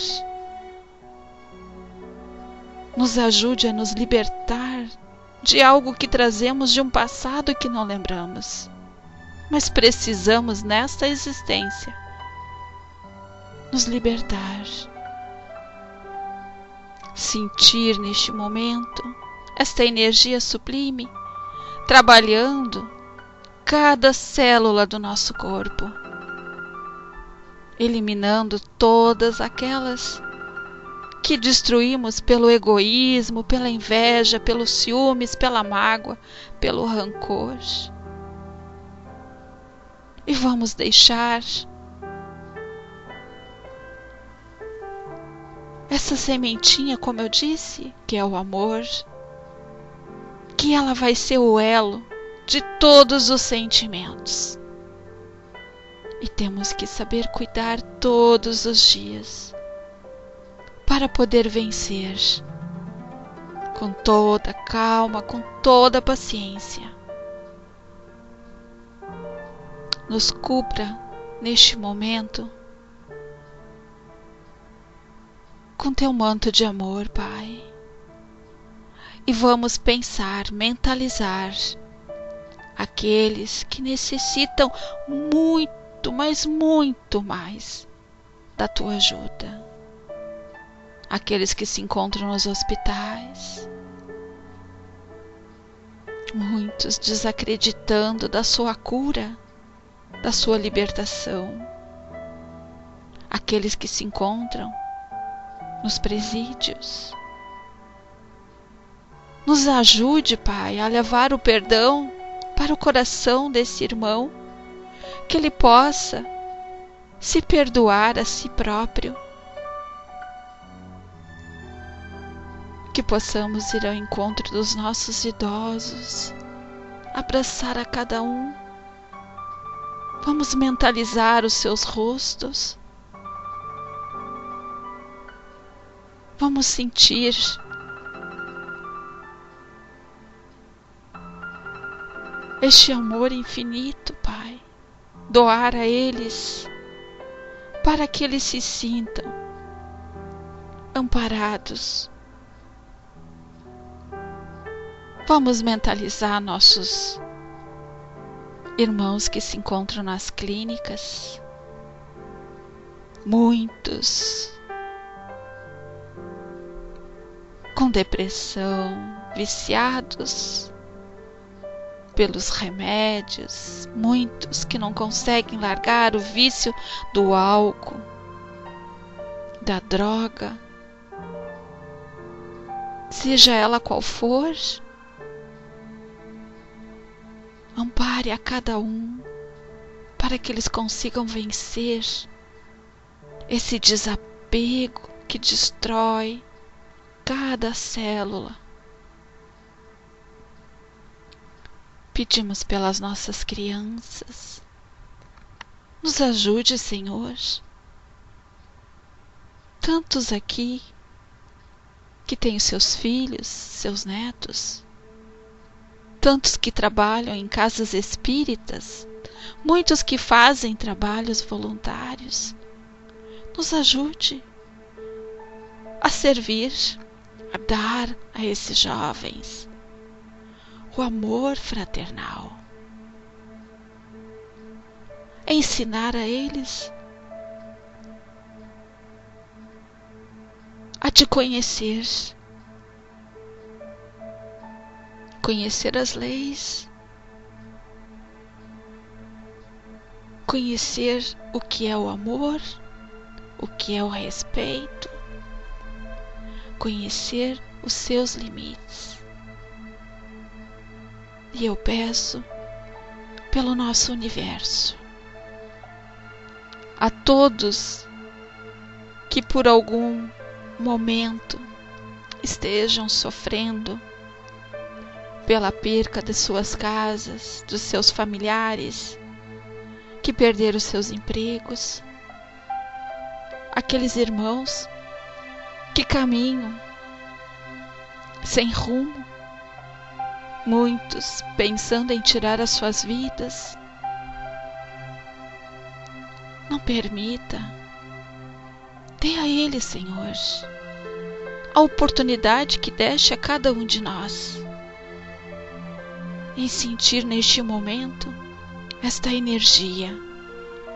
Nos ajude a nos libertar de algo que trazemos de um passado que não lembramos, mas precisamos nesta existência nos libertar. Sentir neste momento esta energia sublime trabalhando cada célula do nosso corpo, eliminando todas aquelas que destruímos pelo egoísmo, pela inveja, pelos ciúmes, pela mágoa, pelo rancor. E vamos deixar essa sementinha, como eu disse, que é o amor, que ela vai ser o elo de todos os sentimentos. E temos que saber cuidar todos os dias para poder vencer com toda calma, com toda paciência. Nos cubra neste momento com Teu manto de amor, Pai. E vamos pensar, mentalizar aqueles que necessitam muito, mas muito mais da Tua ajuda. Aqueles que se encontram nos hospitais, muitos desacreditando da Sua cura, da Sua libertação. Aqueles que se encontram nos presídios. Nos ajude, Pai, a levar o perdão para o coração desse irmão, que ele possa se perdoar a si próprio. Que possamos ir ao encontro dos nossos idosos, abraçar a cada um. Vamos mentalizar os seus rostos. Vamos sentir este amor infinito, Pai. Doar a eles, para que eles se sintam amparados. Vamos mentalizar nossos irmãos que se encontram nas clínicas. Muitos com depressão, viciados pelos remédios, muitos que não conseguem largar o vício do álcool, da droga, seja ela qual for. Ampare a cada um para que eles consigam vencer esse desapego que destrói cada célula. Pedimos pelas nossas crianças. Nos ajude, Senhor. Tantos aqui que têm os seus filhos, seus netos. Tantos que trabalham em casas espíritas. Muitos que fazem trabalhos voluntários. Nos ajude a servir, a dar a esses jovens o amor fraternal, ensinar a eles a te conhecer, conhecer as leis, conhecer o que é o amor, o que é o respeito, conhecer os seus limites. E eu peço pelo nosso universo, a todos que por algum momento estejam sofrendo pela perca de suas casas, dos seus familiares, que perderam seus empregos, aqueles irmãos que caminham sem rumo, muitos pensando em tirar as suas vidas. Não permita, dê a Ele, Senhor, a oportunidade que deste a cada um de nós em sentir neste momento esta energia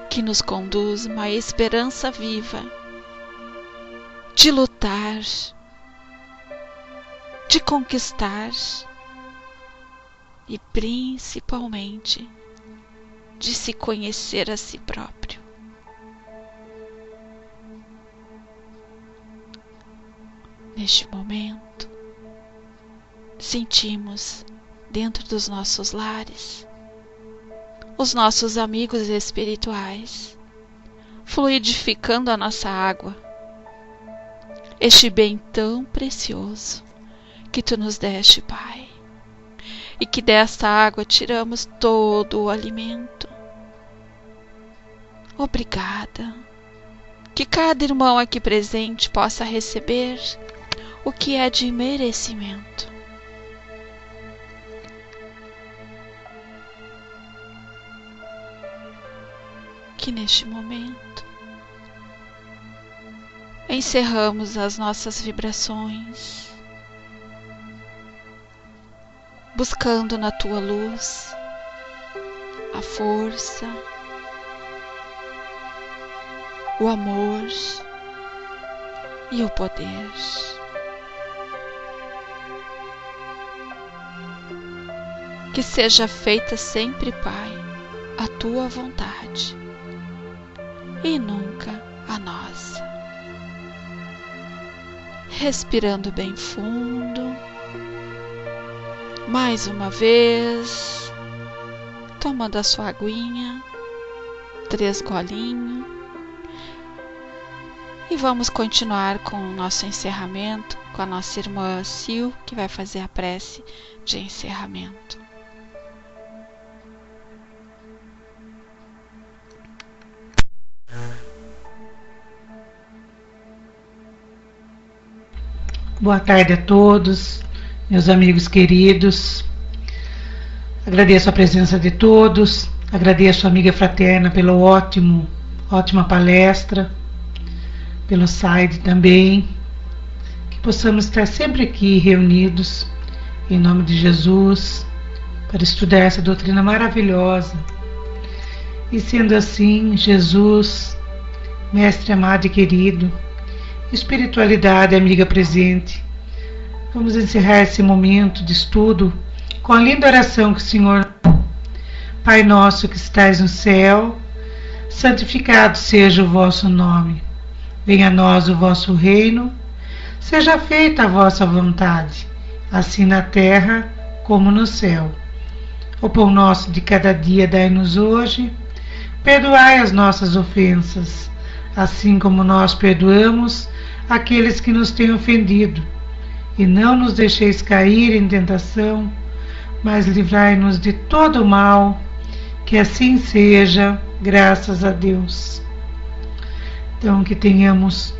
que nos conduz a uma esperança viva de lutar, de conquistar e principalmente de se conhecer a si próprio. Neste momento, sentimos dentro dos nossos lares os nossos amigos espirituais fluidificando a nossa água, este bem tão precioso que Tu nos deste, Pai, e que desta água tiramos todo o alimento. Obrigada, que cada irmão aqui presente possa receber o que é de merecimento. Que neste momento encerramos as nossas vibrações, buscando na Tua luz a força, o amor e o poder. Que seja feita sempre, Pai, a Tua vontade e nunca a nossa. Respirando bem fundo, mais uma vez, tomando a sua aguinha, 3 golinhos, e vamos continuar com o nosso encerramento com a nossa irmã Sil, que vai fazer a prece de encerramento. Boa tarde a todos, meus amigos queridos. Agradeço a presença de todos, agradeço a amiga fraterna pela ótima palestra, pelo site também. Que possamos estar sempre aqui reunidos, em nome de Jesus, para estudar essa doutrina maravilhosa. E sendo assim, Jesus, Mestre amado e querido, espiritualidade amiga presente, vamos encerrar esse momento de estudo com a linda oração que o Senhor: Pai nosso que estais no céu, santificado seja o vosso nome, venha a nós o vosso reino, seja feita a vossa vontade, assim na terra como no céu. O pão nosso de cada dia dai-nos hoje, perdoai as nossas ofensas, assim como nós perdoamos aqueles que nos têm ofendido, e não nos deixeis cair em tentação, mas livrai-nos de todo o mal, que assim seja, graças a Deus. Então, que tenhamos